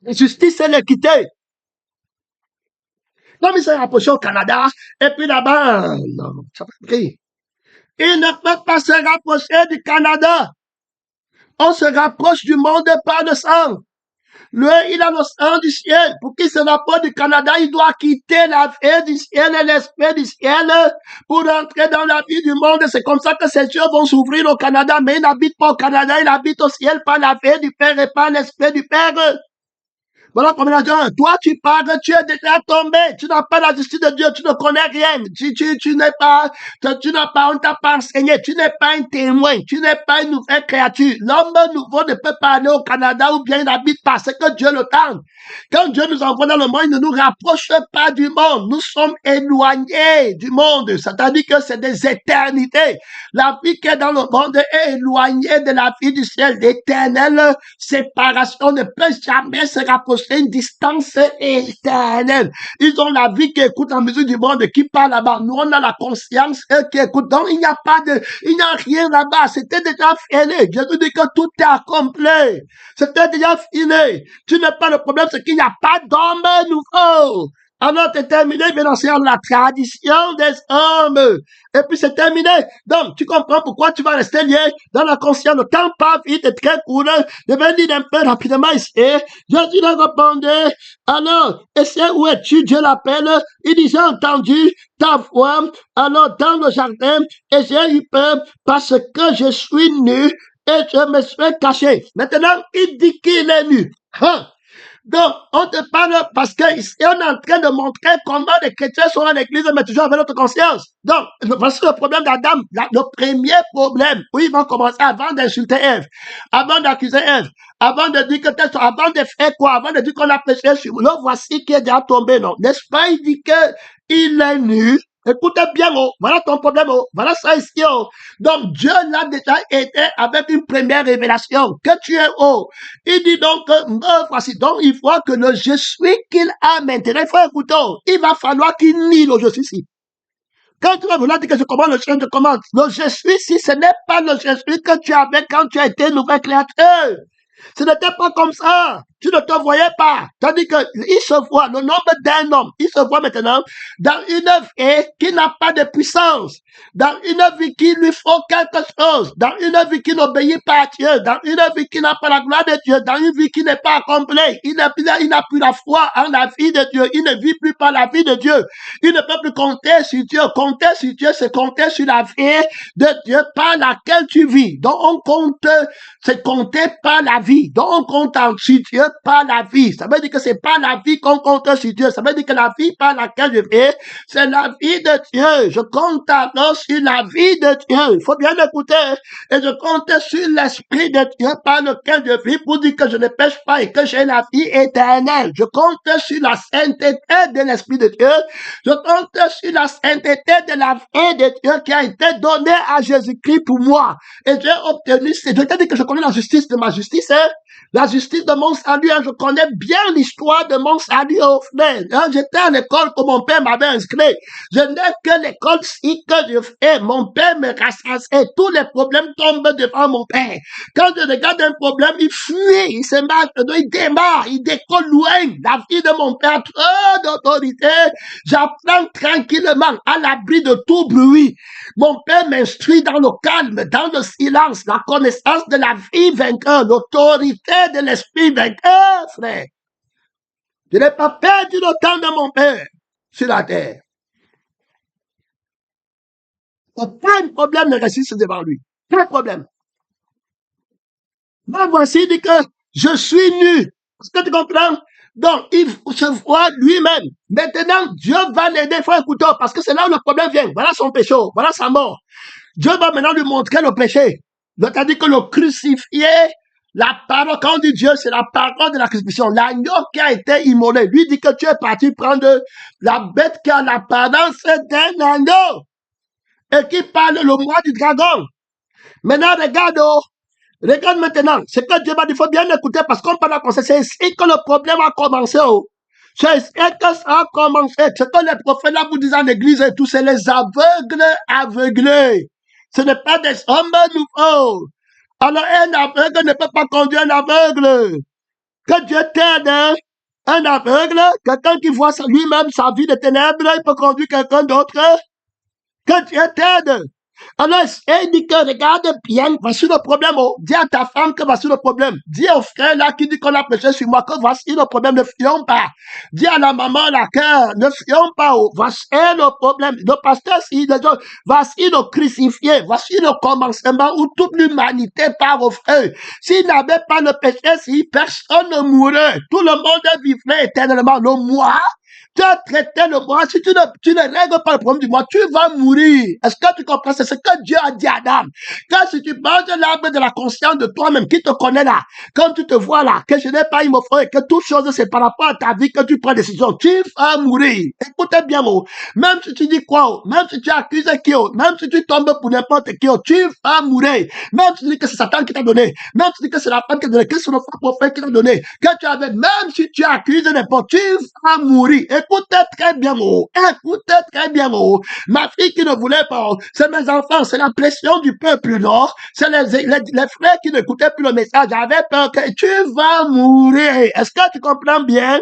La justice et l'équité. Comme il s'est rapproché au Canada, et puis là-bas, non, ça pas pris. Il ne peut pas se rapprocher du Canada. On se rapproche du monde par le sang. Lui, il a le sang du ciel. Pour qu'il se rapproche du Canada, il doit quitter la vie du ciel et l'esprit du ciel pour entrer dans la vie du monde. C'est comme ça que ces yeux vont s'ouvrir au Canada, mais il n'habite pas au Canada, il habite au ciel par la vie du Père et par l'esprit du Père. Voilà combien de gens. Toi, tu parles, tu es déjà tombé. Tu n'as pas la justice de Dieu. Tu ne connais rien. Tu n'es pas, tu n'as pas, on t'a pas enseigné. Tu n'es pas un témoin. Tu n'es pas une nouvelle créature. L'homme nouveau ne peut pas aller au Canada ou bien il n'habite pas. C'est que Dieu le tente. Quand Dieu nous envoie dans le monde, il ne nous rapproche pas du monde. Nous sommes éloignés du monde. C'est-à-dire que c'est des éternités. La vie qui est dans le monde est éloignée de la vie du ciel. L'éternelle séparation ne peut jamais se rapprocher. Une distance éternelle. Ils ont la vie qui écoute en mesure du monde qui parle là-bas. Nous, on a la conscience qui écoute. Donc, il n'y a pas de, il n'y a rien là-bas. C'était déjà fini. Jésus dit que tout est accompli. C'était déjà fini. Tu n'as pas le problème, c'est qu'il n'y a pas d'homme nouveau. Alors, c'est terminé, bien sûr, la tradition des hommes. Et puis, c'est terminé. Donc, tu comprends pourquoi tu vas rester lié dans la conscience. Le temps passe vite et très court. Je vais dire un peu rapidement ici. Jésus leur répondait, alors, et c'est où es-tu? Dieu l'appelle. Il dit, j'ai entendu ta voix, alors dans le jardin, et j'ai eu peur parce que je suis nu et je me suis caché. Maintenant, il dit qu'il est nu. Hein? Donc, on te parle parce qu'on est en train de montrer comment les chrétiens sont à l'église, mais toujours avec notre conscience. Donc, voici le problème d'Adam. Le premier problème, où ils vont commencer avant d'insulter Ève, avant d'accuser Ève, avant de dire que avant de faire quoi, avant de dire qu'on a péché sur le voici qui est déjà tombé, non. N'est-ce pas? Il dit que il est nu. Écoutez bien, oh, voilà ton problème, oh, voilà ça ici, oh. Donc, Dieu l'a déjà été avec une première révélation, que tu es haut. Il dit donc, voici, donc il faut que le je suis qu'il a maintenant, il faut écouter, oh, il va falloir qu'il nie le je suis ici. Quand tu vas vouloir dire que je commande le chien, je commande. Le je suis ici, ce n'est pas le je suis que tu avais quand tu as été nouvelle créature. Ce n'était pas comme ça. Tu ne te voyais pas. Tandis qu'il se voit, le nombre d'un homme, il se voit maintenant dans une vie qui n'a pas de puissance, dans une vie qui lui faut quelque chose, dans une vie qui n'obéit pas à Dieu, dans une vie qui n'a pas la gloire de Dieu, dans une vie qui n'est pas accomplie. Il n'a plus la foi en la vie de Dieu. Il ne vit plus par la vie de Dieu. Il ne peut plus compter sur Dieu. Compter sur Dieu, c'est compter sur la vie de Dieu par laquelle tu vis. Donc on compte, c'est compter par la vie. Donc on compte sur Dieu par la vie. Ça veut dire que c'est pas la vie qu'on compte sur Dieu. Ça veut dire que la vie par laquelle je vis, c'est la vie de Dieu. Je compte alors sur la vie de Dieu. Il faut bien écouter. Et je compte sur l'esprit de Dieu par lequel je vis pour dire que je ne pêche pas et que j'ai la vie éternelle. Je compte sur la sainteté de l'esprit de Dieu. Je compte sur la sainteté de la vie de Dieu qui a été donnée à Jésus-Christ pour moi. Et j'ai obtenu, je te dis que je connais la justice de ma justice, hein? La justice de mon salut, hein? Je connais bien l'histoire de mon salut, au frère. Hein? J'étais à l'école que mon père m'avait inscrit. Je n'ai que l'école si que je fais. Mon père me rassasse et tous les problèmes tombent devant mon père. Quand je regarde un problème, il fuit, il se marche, il démarre, il décolle loin. La vie de mon père, trop d'autorité. J'apprends tranquillement, à l'abri de tout bruit. Mon père m'instruit dans le calme, dans le silence, la connaissance de la vie vainqueur, l'autorité de l'esprit vainqueur, frère. Je n'ai pas perdu le temps de mon père sur la terre. Pas un problème ne résiste devant lui. Pas de problème. Mais voici, il dit que je suis nu. Est-ce que tu comprends? Donc, il se voit lui-même. Maintenant, Dieu va l'aider, il faut un couteau, parce que c'est là où le problème vient. Voilà son péché, voilà sa mort. Dieu va maintenant lui montrer le péché. C'est-à-dire que le crucifié, la parole, quand on dit Dieu, c'est la parole de la crucifixion. L'agneau qui a été immolé. Lui dit que tu es parti prendre la bête qui a l'apparence d'un agneau et qui parle le moi du dragon. Maintenant, regarde maintenant. C'est que Dieu m'a dit, il faut bien écouter parce qu'on parle comme ça. C'est ici que le problème a commencé. C'est ici que ça a commencé. C'est que les prophètes là vous disent en église et tout, c'est les aveugles aveuglés. Ce n'est pas des hommes nouveaux. Alors, un aveugle ne peut pas conduire un aveugle. Que Dieu t'aide, hein? Un aveugle, quelqu'un qui voit lui-même sa vie de ténèbres, il peut conduire quelqu'un d'autre. Que Dieu t'aide. Alors, il dit que regarde bien, voici le problème. Dis à ta femme que voici le problème. Dis au frère là qui dit qu'on a péché sur moi que voici le problème, ne fuyons pas. Dis à la maman là que ne fuyons pas. Voici le problème. Le pasteur, voici le crucifié. Voici le commencement où toute l'humanité part au feu. S'il n'avait pas le péché, si personne ne mourrait, tout le monde vivrait éternellement. Le moi, tu as traité le moi. Si tu ne règles pas le problème du moi, tu vas mourir. Est-ce que tu comprends? C'est ce que Dieu a dit à Adam. Quand si tu manges l'arbre de la conscience de toi-même, qui te connaît là, quand tu te vois là, que je n'ai pas eu mon frère, que toute chose c'est par rapport à ta vie que tu prends décision, tu vas mourir. Écoutez bien, même si tu dis quoi, même si tu accuses qui, même si tu tombes pour n'importe qui, tu vas mourir. Même si tu dis que c'est Satan qui t'a donné, même si tu dis que c'est la femme qui t'a donné, que c'est le prophète qui t'a donné, que tu avais, même si tu accuses n'importe, tu vas mourir. Écoutez très bien, écoutez très bien, ma fille qui ne voulait pas, c'est mes enfants, c'est la pression du peuple, non? C'est les frères qui n'écoutaient plus le message, j'avais peur que tu vas mourir. Est-ce que tu comprends bien?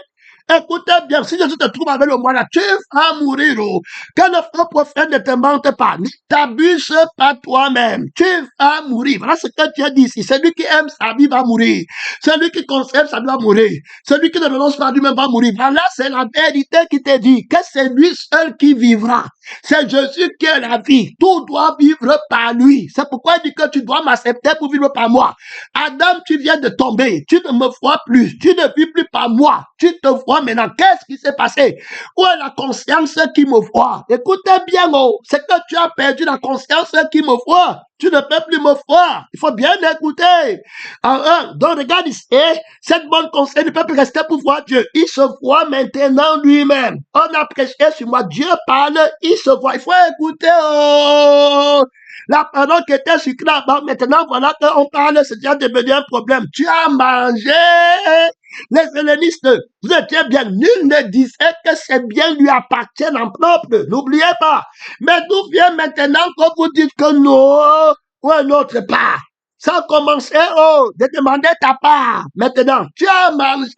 Écoutez bien, si Jésus te trouve avec le moi là, tu vas mourir. Que le faux prophète ne te mente pas, ne t'abuse pas toi-même. Tu vas mourir. Voilà ce que tu as dit ici. Celui qui aime sa vie va mourir. Celui qui conserve sa vie va mourir. Celui qui ne renonce pas lui-même va mourir. Voilà, c'est la vérité qui te dit que c'est lui seul qui vivra. C'est Jésus qui est la vie. Tout doit vivre par lui. C'est pourquoi il dit que tu dois m'accepter pour vivre par moi. Adam, tu viens de tomber. Tu ne me vois plus. Tu ne vis plus par moi. Tu te vois maintenant. Qu'est-ce qui s'est passé? Où est la conscience qui me voit? Écoutez bien, oh. C'est que tu as perdu la conscience qui me voit. Tu ne peux plus me voir. Il faut bien écouter. Donc regarde ici, cette bonne conscience ne peut plus rester pour voir Dieu. Il se voit maintenant lui-même. On a prêché sur moi. Dieu parle, il se voit. Il faut écouter. Oh. La parole qui était sur là, maintenant voilà qu'on parle, c'est déjà devenu un problème. Tu as mangé. Les hellénistes, vous étiez bien. Nul ne disait que ces biens lui appartiennent en propre. N'oubliez pas. Mais d'où vient maintenant que vous dites que non, ou un autre part? Ça a commencé, oh, de demander ta part. Maintenant, tu as mangé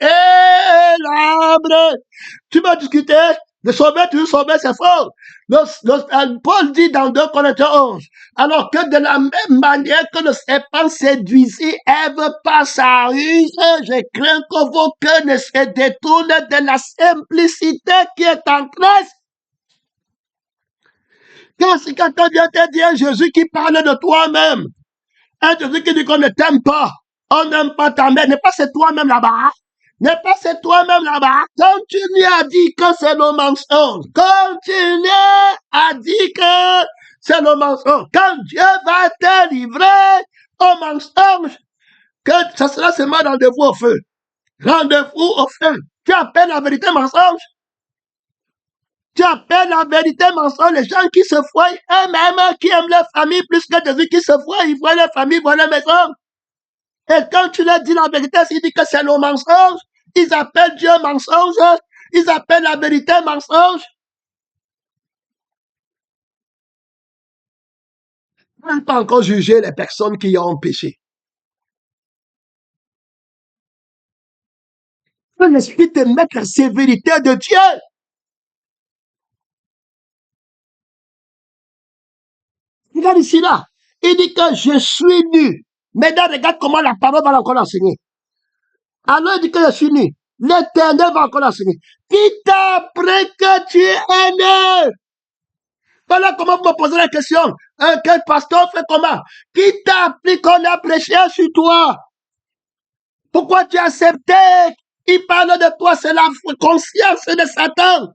l'arbre. Tu vas discuter. Le sauver, tu sauver, c'est fort. Paul dit dans 2 Corinthiens 11, alors que de la même manière que le serpent séduisit Ève par sa ruse, je crains que vos cœurs ne se détournent de la simplicité qui est en Christ. Quand si quelqu'un vient te dire Jésus qui parle de toi-même, un Jésus qui dit qu'on ne t'aime pas, on n'aime pas ta mère, n'est pas c'est toi-même là-bas. N'est pas c'est toi-même là-bas. Continue à dire que c'est le mensonge. Continue à dire que c'est le mensonge. Quand Dieu va te livrer au mensonge, que ça sera seulement rendez-vous au feu. Rendez-vous au feu. Tu appelles la vérité mensonge. Tu appelles la vérité mensonge les gens qui se voient eux-mêmes, qui aiment leur famille plus que Jésus qui se voient, ils voient leur famille, voient leur maison. Et quand tu leur dis la vérité, ils disent que c'est le mensonge. Ils appellent Dieu mensonge. Ils appellent la vérité mensonge. On n'a pas encore jugé les personnes qui ont péché. Que l'Esprit te mette la sévérité de Dieu. Regarde ici là. Il dit que je suis nu. Maintenant, regarde comment la parole va encore l'enseigner. Alors il dit que je suis nu. L'Éternel va encore l'enseigner. Qui t'a appris que tu es né? Voilà comment vous me posez la question. Quel pasteur fait comment? Qui t'a appris qu'on a prêché sur toi? Pourquoi tu as accepté? Il parle de toi, c'est la conscience de Satan.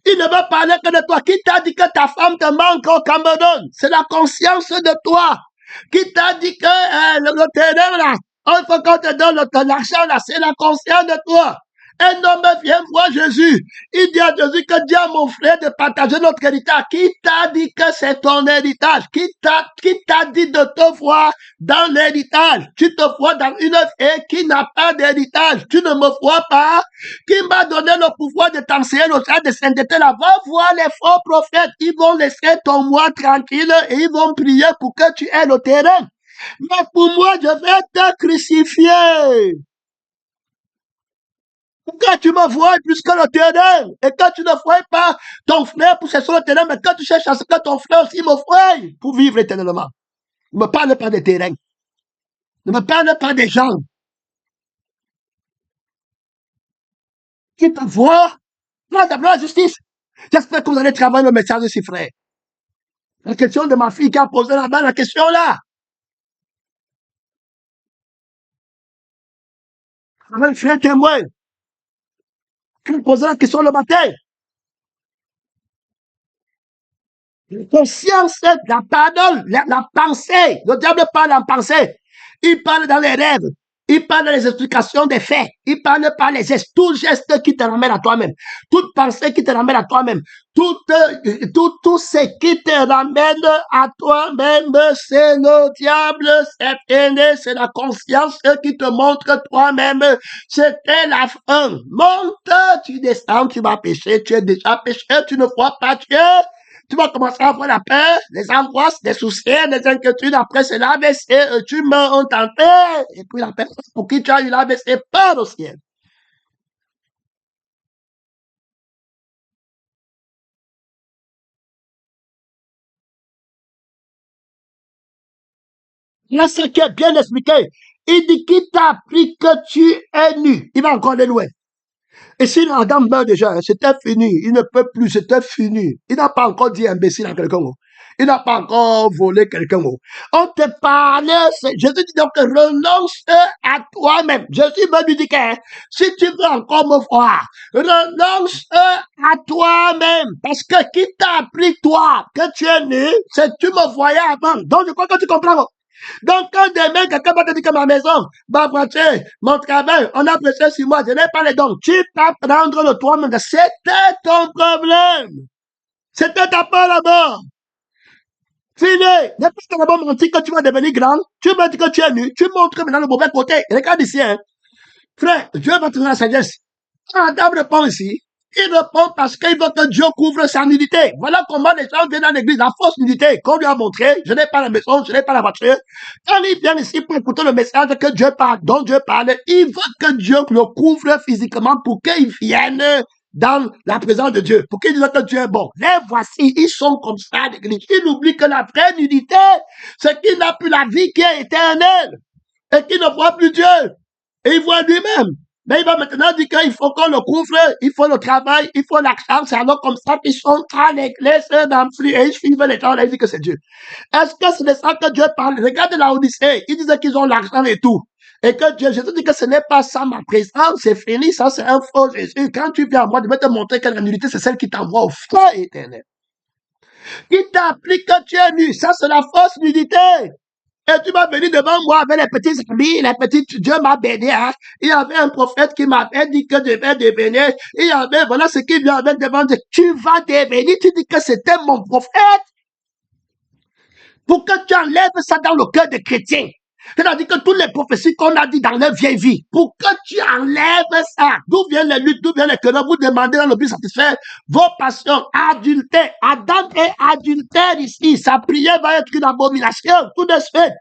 Il ne veut parler que de toi. Qui t'a dit que ta femme te manque au Cameroun? C'est la conscience de toi. Qui t'a dit que le terrain là, il faut qu'on te donne l'argent là, c'est la conscience de toi. Un homme vient voir Jésus. Il dit à Jésus que dis à mon frère de partager notre héritage. Qui t'a dit que c'est ton héritage? Qui t'a dit de te voir dans l'héritage? Tu te vois dans une fille qui n'a pas d'héritage. Tu ne me vois pas. Qui m'a donné le pouvoir de t'enseigner le travail de sainteté là? Va voir les faux prophètes. Ils vont laisser ton moi tranquille et ils vont prier pour que tu aies le terrain. Mais pour moi, je vais te crucifier. Pourquoi tu me vois plus que le terrain? Et quand tu ne vois pas ton frère pour chercher le terrain, mais quand tu cherches à ce que ton frère aussi me voie pour vivre éternellement. Ne me parle pas des terrains. Ne me parle pas des gens qui te voient. Non, d'abord la justice. J'espère que vous allez travailler le message de ces frères. La question de ma fille qui a posé là-bas, la question là. Avec un frère témoin qui me posait la question le matin. La conscience, la parole, la pensée. Le diable parle en pensée. Il parle dans les rêves. Il parle dans les explications des faits. Il parle par les gestes. Tout geste qui te ramène à toi-même. Toute pensée qui te ramène à toi-même. Tout ce qui te ramène à toi-même, c'est le diable, c'est la conscience qui te montre toi-même. C'était la fin. Monte, tu descends, tu vas pécher, tu es déjà péché, tu ne crois pas Dieu. Tu vas commencer à avoir la peur, les angoisses, les soucis, les inquiétudes. Après, c'est l'AVC, tu meurs en tenté. Et puis la personne pour qui tu as eu l'AVC part au ciel. Là, ce qui est bien expliqué. Il dit qui t'a appris que tu es nu. Il va encore aller loin. Et si Adam meurt déjà, c'était fini. Il ne peut plus, c'était fini. Il n'a pas encore dit imbécile à quelqu'un. Il n'a pas encore volé quelqu'un. On te parlait, Jésus dit donc renonce à toi-même. Jésus me dit que si tu veux encore me voir, renonce à toi-même. Parce que qui t'a appris toi que tu es né, c'est que tu me voyais avant. Donc je crois que tu comprends. Donc, quand demain, quelqu'un va te dire que ma maison, ma voiture, mon travail, on a prêché sur moi, je n'ai pas les dons. Tu vas prendre le toi-même. C'était ton problème. C'était ta peur là-bas. Fini. N'est pas d'abord mentir que tu vas devenir grand. Tu me dis que tu es nu. Tu montres maintenant le mauvais côté. Regarde ici, hein. Frère, Dieu va te donner la sagesse. Adam répond ici. Il répond parce qu'il veut que Dieu couvre sa nudité. Voilà comment les gens viennent dans l'église, la fausse nudité qu'on lui a montré. Je n'ai pas la maison, je n'ai pas la voiture. Quand ils viennent ici pour écouter le message que Dieu parle, dont Dieu parle, il veut que Dieu le couvre physiquement pour qu'ils viennent dans la présence de Dieu, pour qu'ils disent que Dieu est bon. Les voici, ils sont comme ça, l'église. Ils oublient que la vraie nudité, c'est qu'il n'a plus la vie qui est éternelle et qu'il ne voit plus Dieu. Et il voit lui-même. Mais il va maintenant dire qu'il faut qu'on le couvre, il faut le travail, il faut l'action. C'est alors comme ça qu'ils sont à l'église dans le flux et ils suivent les gens, là, ils disent que c'est Dieu. Est-ce que c'est de ça que Dieu parle? Regardez la Odyssée, ils disaient qu'ils ont l'argent et tout. Et que Dieu, je te dis que ce n'est pas ça ma présence, c'est fini, ça c'est un faux Jésus. Quand tu viens à moi, je vais te montrer que la nudité, c'est celle qui t'envoie au feu éternel. Qui t'applique que tu es nu, ça c'est la fausse nudité. Et tu vas venir devant moi avec les petits amis, les petits, Dieu m'a béni, hein. Il y avait un prophète qui m'avait dit que je devais devenir. Il y avait, voilà ce qu'il vient avec devant Dieu. Tu vas devenir, tu dis que c'était mon prophète. Pour que tu enlèves ça dans le cœur des chrétiens. C'est-à-dire que toutes les prophéties qu'on a dit dans leur vieille vie, pour que tu enlèves ça, d'où viennent les luttes, d'où viennent les querelles, vous demandez dans le but satisfaire vos passions, adultère. Adam est adultère ici, sa prière va être une abomination, tout de suite.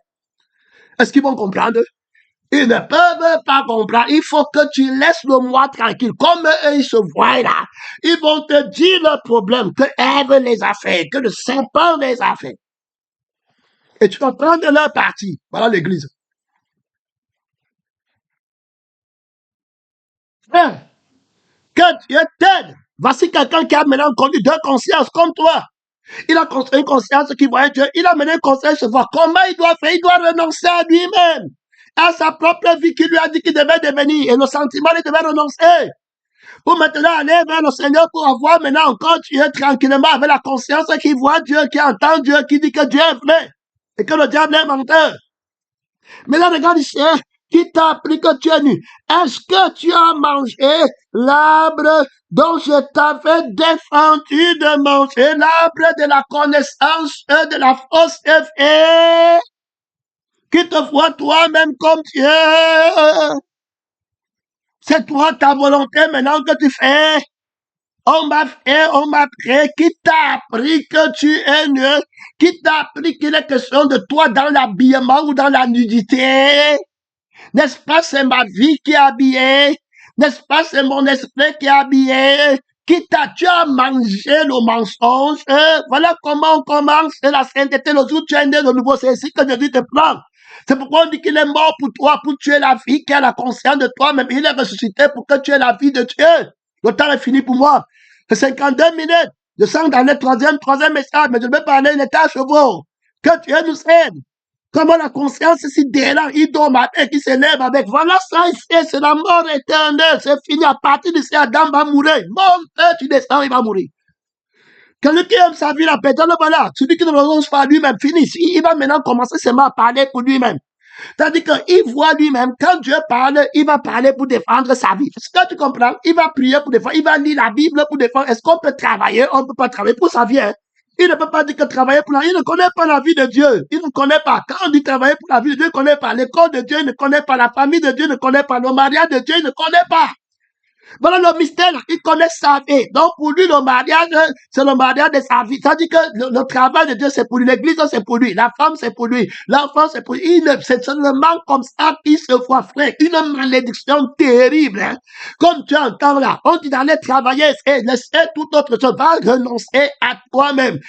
Est-ce qu'ils vont comprendre? Ils ne peuvent pas comprendre. Il faut que tu laisses le moi tranquille. Comme eux, ils se voient là. Ils vont te dire le problème que Ève les a fait, que le serpent les a fait. Et tu vas prendre leur parti. Voilà l'église. Frère, que Dieu t'aide. Voici quelqu'un qui a maintenant connu deux consciences comme toi. Il a construit une conscience qui voit Dieu. Il a mené une conscience de voir comment il doit faire. Il doit renoncer à lui-même, à sa propre vie qui lui a dit qu'il devait devenir. Et le sentiment, il devait renoncer. Pour maintenant aller vers le Seigneur pour avoir maintenant encore Dieu tranquillement avec la conscience qui voit Dieu, qui entend Dieu, qui dit que Dieu est vrai et que le diable est menteur. Mais là, regarde ici, hein, qui t'a appris que tu es nu. Est-ce que tu as mangé l'arbre dont je t'avais défendu de manger, l'arbre de la connaissance de la fausse et qui te voit toi-même comme Dieu? C'est toi ta volonté maintenant que tu fais. On m'a fait, on m'a pris, qui t'a appris que tu es nu, qui t'a appris qu'il est question de toi dans l'habillement ou dans la nudité. N'est-ce pas, c'est ma vie qui est habillée? N'est-ce pas, c'est mon esprit qui est habillé? Tu as mangé le mensonge. Voilà comment on commence la sainteté. Le jour où tu es né de nouveau, c'est ici que Jésus te prend. C'est pourquoi on dit qu'il est mort pour toi, pour tuer la vie qui a la conscience de toi, même il est ressuscité pour que tu aies la vie de Dieu. Le temps est fini pour moi. C'est 52 minutes. Je sens dans le troisième message, mais je vais parler des tâches chevaux. Que Dieu nous aide. Comment la conscience ici dérange, il dort avec, il s'élève avec. Voilà ça ici, c'est la mort éternelle. C'est fini. À partir d'ici, Adam va mourir. Monte, tu descends, il va mourir. Quelqu'un qui aime sa vie, la personne, voilà. Celui qui ne renonce pas à lui-même, fini ici. Il va maintenant commencer seulement à parler pour lui-même. C'est-à-dire qu'il voit lui-même, quand Dieu parle, il va parler pour défendre sa vie. Est-ce que tu comprends? Il va prier pour défendre, il va lire la Bible pour défendre. Est-ce qu'on peut travailler? On ne peut pas travailler pour sa vie. Hein? Il ne peut pas dire que travailler pour la vie. Il ne connaît pas la vie de Dieu. Il ne connaît pas. Quand on dit travailler pour la vie de Dieu, il ne connaît pas. L'école de Dieu, il ne connaît pas. La famille de Dieu, il ne connaît pas. Le mariage de Dieu, il ne connaît pas. Voilà le mystère, il connaît sa vie. Donc pour lui, le mariage, c'est le mariage de sa vie. Ça dit que le travail de Dieu, c'est pour lui. L'église, c'est pour lui. La femme, c'est pour lui. L'enfant, c'est pour lui. C'est seulement comme ça qu'il se voit, frère. Une malédiction terrible. Hein? Comme tu entends là, on dit d'aller travailler et laisser tout autre chose. Va renoncer à toi-même.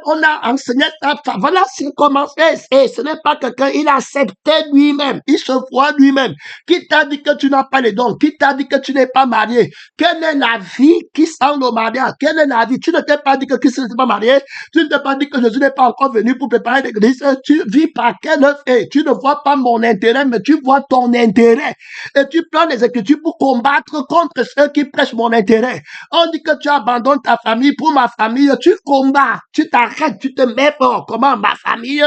On a enseigné ça. Voilà, c'est commencé. Et ce n'est pas quelqu'un, il a accepté lui-même. Il se voit lui-même. Qui t'a dit que tu n'as pas les dons? Qui t'a dit que tu n'es pas marié. Quelle est la vie qui sent le mariage? Quelle est la vie? Tu ne t'es pas dit que Christ n'était pas marié. Tu ne t'es pas dit que Jésus n'est pas encore venu pour préparer l'église. Tu vis par quelle œuvre? Tu ne vois pas mon intérêt, mais tu vois ton intérêt. Et tu prends les Écritures pour combattre contre ceux qui prêchent mon intérêt. On dit que tu abandonnes ta famille pour ma famille. Tu combats. Tu t'arrêtes. Tu te mets fort. Comment ma famille?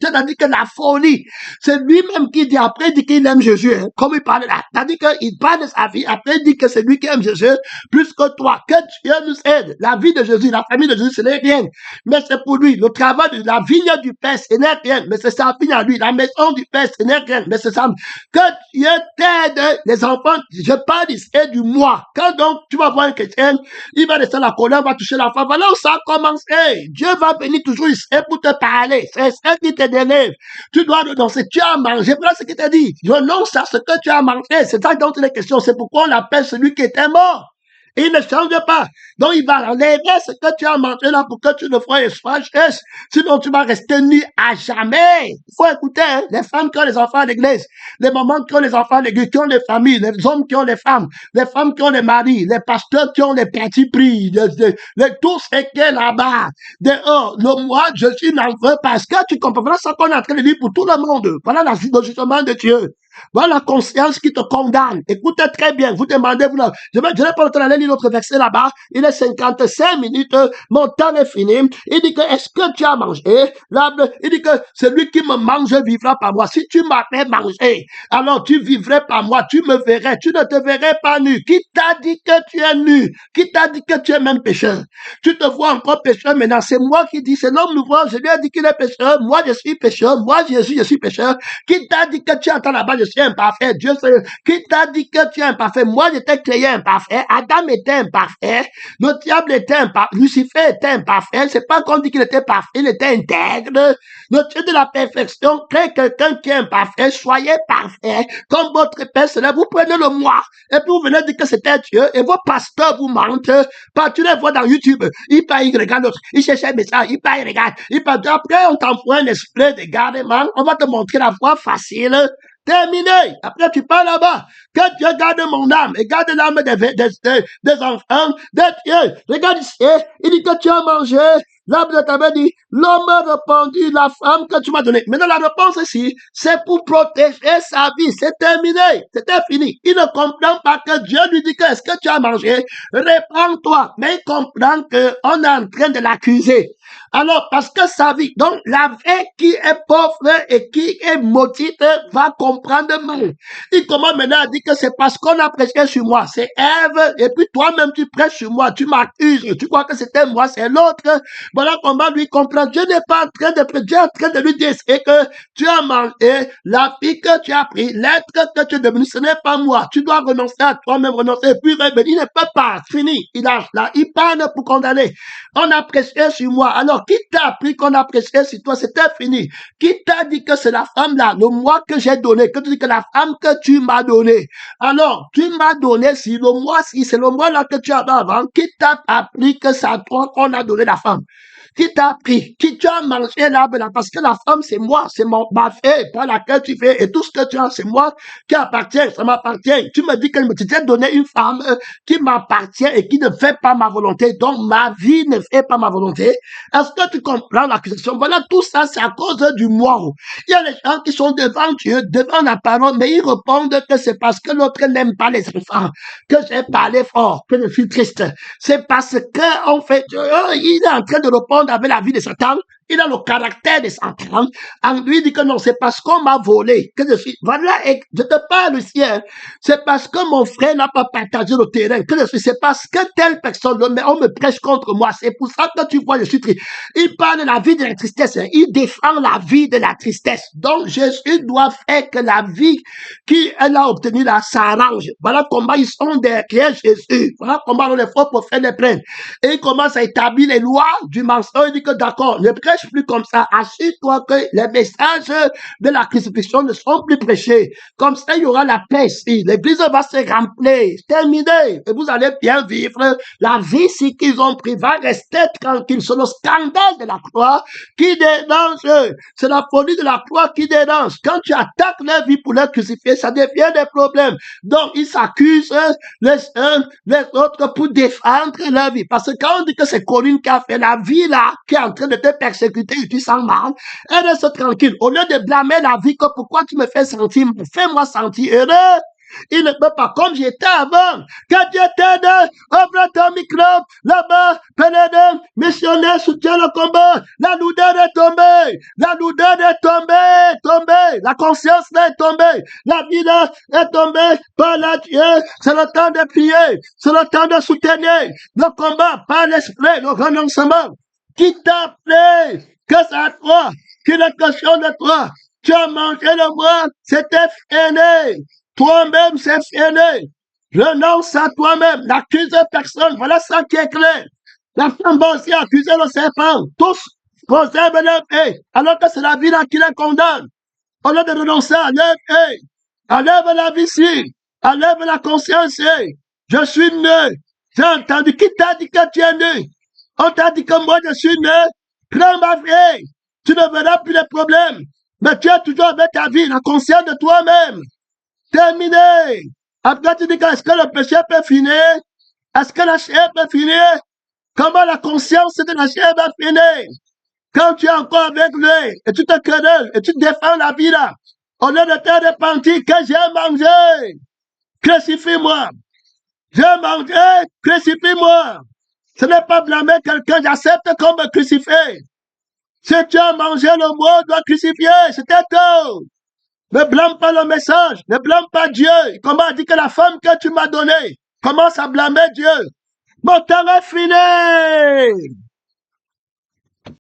Tu as dit que la folie. C'est lui-même qui dit, après, il dit qu'il aime Jésus. Hein. Comme il parle là. Il a dit qu'il parle de sa vie. Après, il dit que c'est lui qui aime Jésus plus que toi. Que Dieu nous aide. La vie de Jésus, la famille de Jésus, ce n'est rien. Mais c'est pour lui. Le travail de la vigne du Père, ce n'est rien. Mais c'est sa vigne à lui. La maison du Père, ce n'est rien. Mais c'est ça. Que Dieu t'aide. Les enfants, je parle ici du moi. Quand donc tu vas voir un chrétien, il va laisser la colère, va toucher la femme. Voilà où ça a commencé. Dieu va venir toujours ici pour te parler. C'est ça qui te délève. Tu dois renoncer. Tu as mangé. Voilà ce qu'il t'a dit. Renonce à ce que tu as mangé. C'est ça dont il est question. C'est pourquoi on l'appelle celui qui était mort. Il ne change pas. Donc, il va enlever ce que tu as mangé là pour que tu ne fasses. Sinon, tu vas rester nu à jamais. Il faut écouter, hein, les femmes qui ont les enfants à l'église, les mamans qui ont les enfants à l'église, qui ont les familles, les hommes qui ont les femmes qui ont les maris, les pasteurs qui ont les partis pris, tous ces qui est là-bas. Dehors, le moi, je suis n'en veux pas. Est-ce que tu comprends? Voilà ce qu'on est en train de dire pour tout le monde. Voilà le jugement de Dieu. Voilà la conscience qui te condamne. Écoutez très bien. Vous demandez, je n'ai pas le temps d'aller lire notre verset là-bas. Il est 55 minutes. Mon temps est fini. Il dit que, est-ce que tu as mangé? Il dit que celui qui me mange vivra par moi. Si tu m'avais mangé, alors tu vivrais par moi. Tu me verrais. Tu ne te verrais pas nu. Qui t'a dit que tu es nu? Qui t'a dit que tu es même pécheur? Tu te vois encore pécheur maintenant. C'est moi qui dis, c'est l'homme nouveau. Je lui ai dit qu'il est pécheur. Moi, je suis pécheur. Moi, Jésus, je suis pécheur. Qui t'a dit que tu entends là-bas? Je suis imparfait. Dieu sait. Qui t'a dit que tu es imparfait? Moi, j'étais créé imparfait. Adam était imparfait. Le diable était imparfait. Lucifer était imparfait. C'est pas qu'on dit qu'il était parfait. Il était intègre. Le Dieu de la perfection crée quelqu'un qui est imparfait. Soyez parfait. Comme votre Père Céleste, vous prenez le moi. Et puis vous venez dire que c'était Dieu. Et vos pasteurs vous mentent. Tu les vois dans YouTube. Il parle, il regarde l'autre. Il cherche un message. Il parle, il regarde. Il parle. Après, on t'envoie un esprit de gardement. On va te montrer la voie facile. Terminé. Après, tu pars là-bas. Que Dieu garde mon âme et garde l'âme des enfants de Dieu. Regarde ici. Il dit que tu as mangé. L'arbre t'avait dit, l'homme a répondu, la femme que tu m'as donnée. Maintenant, la réponse ici, c'est pour protéger sa vie. C'est terminé. C'était fini. Il ne comprend pas que Dieu lui dit que est-ce que tu as mangé? Réprends-toi. Mais il comprend qu'on est en train de l'accuser. Alors, parce que sa vie, donc la vie qui est pauvre et qui est maudite va comprendre mal. Il commence maintenant à dire que c'est parce qu'on a prêché sur moi. C'est Ève, et puis toi-même tu prêches sur moi, tu m'accuses, tu crois que c'était moi, c'est l'autre. Voilà comment lui comprendre. Dieu n'est pas en train de prêcher, Dieu est en train de lui dire que tu as mangé, la vie que tu as pris, l'être que tu es devenu, ce n'est pas moi. Tu dois renoncer à toi-même, renoncer, et puis revenir. Il ne peut pas, fini. Il parle pour condamner. On a prêché sur moi. Alors, qui t'a appris qu'on a prêché sur toi? C'était fini. Qui t'a dit que c'est la femme là, le moi que j'ai donné, que tu dis que la femme que tu m'as donné. Alors, tu m'as donné si le moi, si c'est le moi là que tu avais avant, qui t'a appris que c'est à toi qu'on a donné la femme? Qui t'a appris? Qui tu as mangé l'arbre là? Parce que la femme, c'est moi, c'est ma fille par laquelle tu fais, et tout ce que tu as, c'est moi qui appartient, ça m'appartient. Tu me dis que tu t'es donné une femme qui m'appartient et qui ne fait pas ma volonté, donc ma vie ne fait pas ma volonté. Est-ce que tu comprends l'accusation? Voilà, tout ça, c'est à cause du moi. Il y a les gens qui sont devant Dieu, devant la parole, mais ils répondent que c'est parce que l'autre n'aime pas les enfants, que j'ai parlé fort, que je suis triste. C'est parce que, en fait, il est en train de répondre avec la vie de Satan. Il a le caractère de Satan. En lui, il dit que non, c'est parce qu'on m'a volé que je suis. Voilà, et je te parle ici. Hein. C'est parce que mon frère n'a pas partagé le terrain que je suis. C'est parce que telle personne, on me prêche contre moi. C'est pour ça que tu vois, je suis triste. Il parle de la vie de la tristesse. Hein. Il défend la vie de la tristesse. Donc, Jésus doit faire que la vie qu'elle a obtenue là s'arrange. Voilà comment ils sont derrière Jésus. Voilà comment on les fait pour faire les plaintes. Et il commence à établir les lois du mensonge. Il dit que d'accord, je prêche prêche plus comme ça. Assure-toi que les messages de la crucifixion ne seront plus prêchés. Comme ça, il y aura la paix ici. L'église va se remplir. Terminé. Et vous allez bien vivre. La vie ici qu'ils ont pris va rester tranquille. C'est le scandale de la croix qui dérange. C'est la folie de la croix qui dérange. Quand tu attaques leur vie pour les crucifier, ça devient des problèmes. Donc, ils s'accusent les uns, les autres pour défendre leur vie. Parce que quand on dit que c'est Corinne qui a fait la vie là, qui est en train de te persécuter et tu sens mal, elle reste tranquille. Au lieu de blâmer la vie, que pourquoi tu me fais sentir, fais-moi sentir heureux. Il ne peut pas comme j'étais avant. Que Dieu t'aide, ouvre ton micro, là-bas, Pénédem, missionnaire, soutient le combat. La lourdeur est tombée. La lourdeur est tombée. La conscience est tombée. La vie est tombée par la Dieu. C'est le temps de prier. C'est le temps de soutenir le combat par l'esprit, le renoncement. Qui t'a appelé? Que c'est à toi? Qu'il est question de toi. Tu as mangé le bois, c'était fini. Toi-même, c'est fini. Renonce à toi-même. N'accuse personne. Voilà ça qui est clair. La femme va aussi accuser le serpent. Tous conservent leur paix. Alors que c'est la vie là qui les condamne. Au lieu de renoncer à leur paix. Enlève la vie ici. Enlève la conscience ici. Je suis né. J'ai entendu. Qui t'a dit que tu es né? On t'a dit que moi je suis né. Prends ma vie. Tu ne verras plus les problèmes. Mais tu es toujours avec ta vie, la conscience de toi-même. Terminé. Après, tu dis est-ce que le péché peut finir? Est-ce que la chair peut finir? Comment la conscience de la chair va finir? Quand tu es encore avec lui, et tu te querelles, et tu défends la vie là, au lieu de te repentir que j'ai mangé, crucifie-moi. J'ai mangé, crucifie-moi. Ce n'est pas blâmer quelqu'un, j'accepte qu'on me crucifie. Si tu as mangé le mot, dois crucifier, c'était tout. Ne blâme pas le message, ne blâme pas Dieu. Comment dit que la femme que tu m'as donnée commence à blâmer Dieu. Mon temps est fini.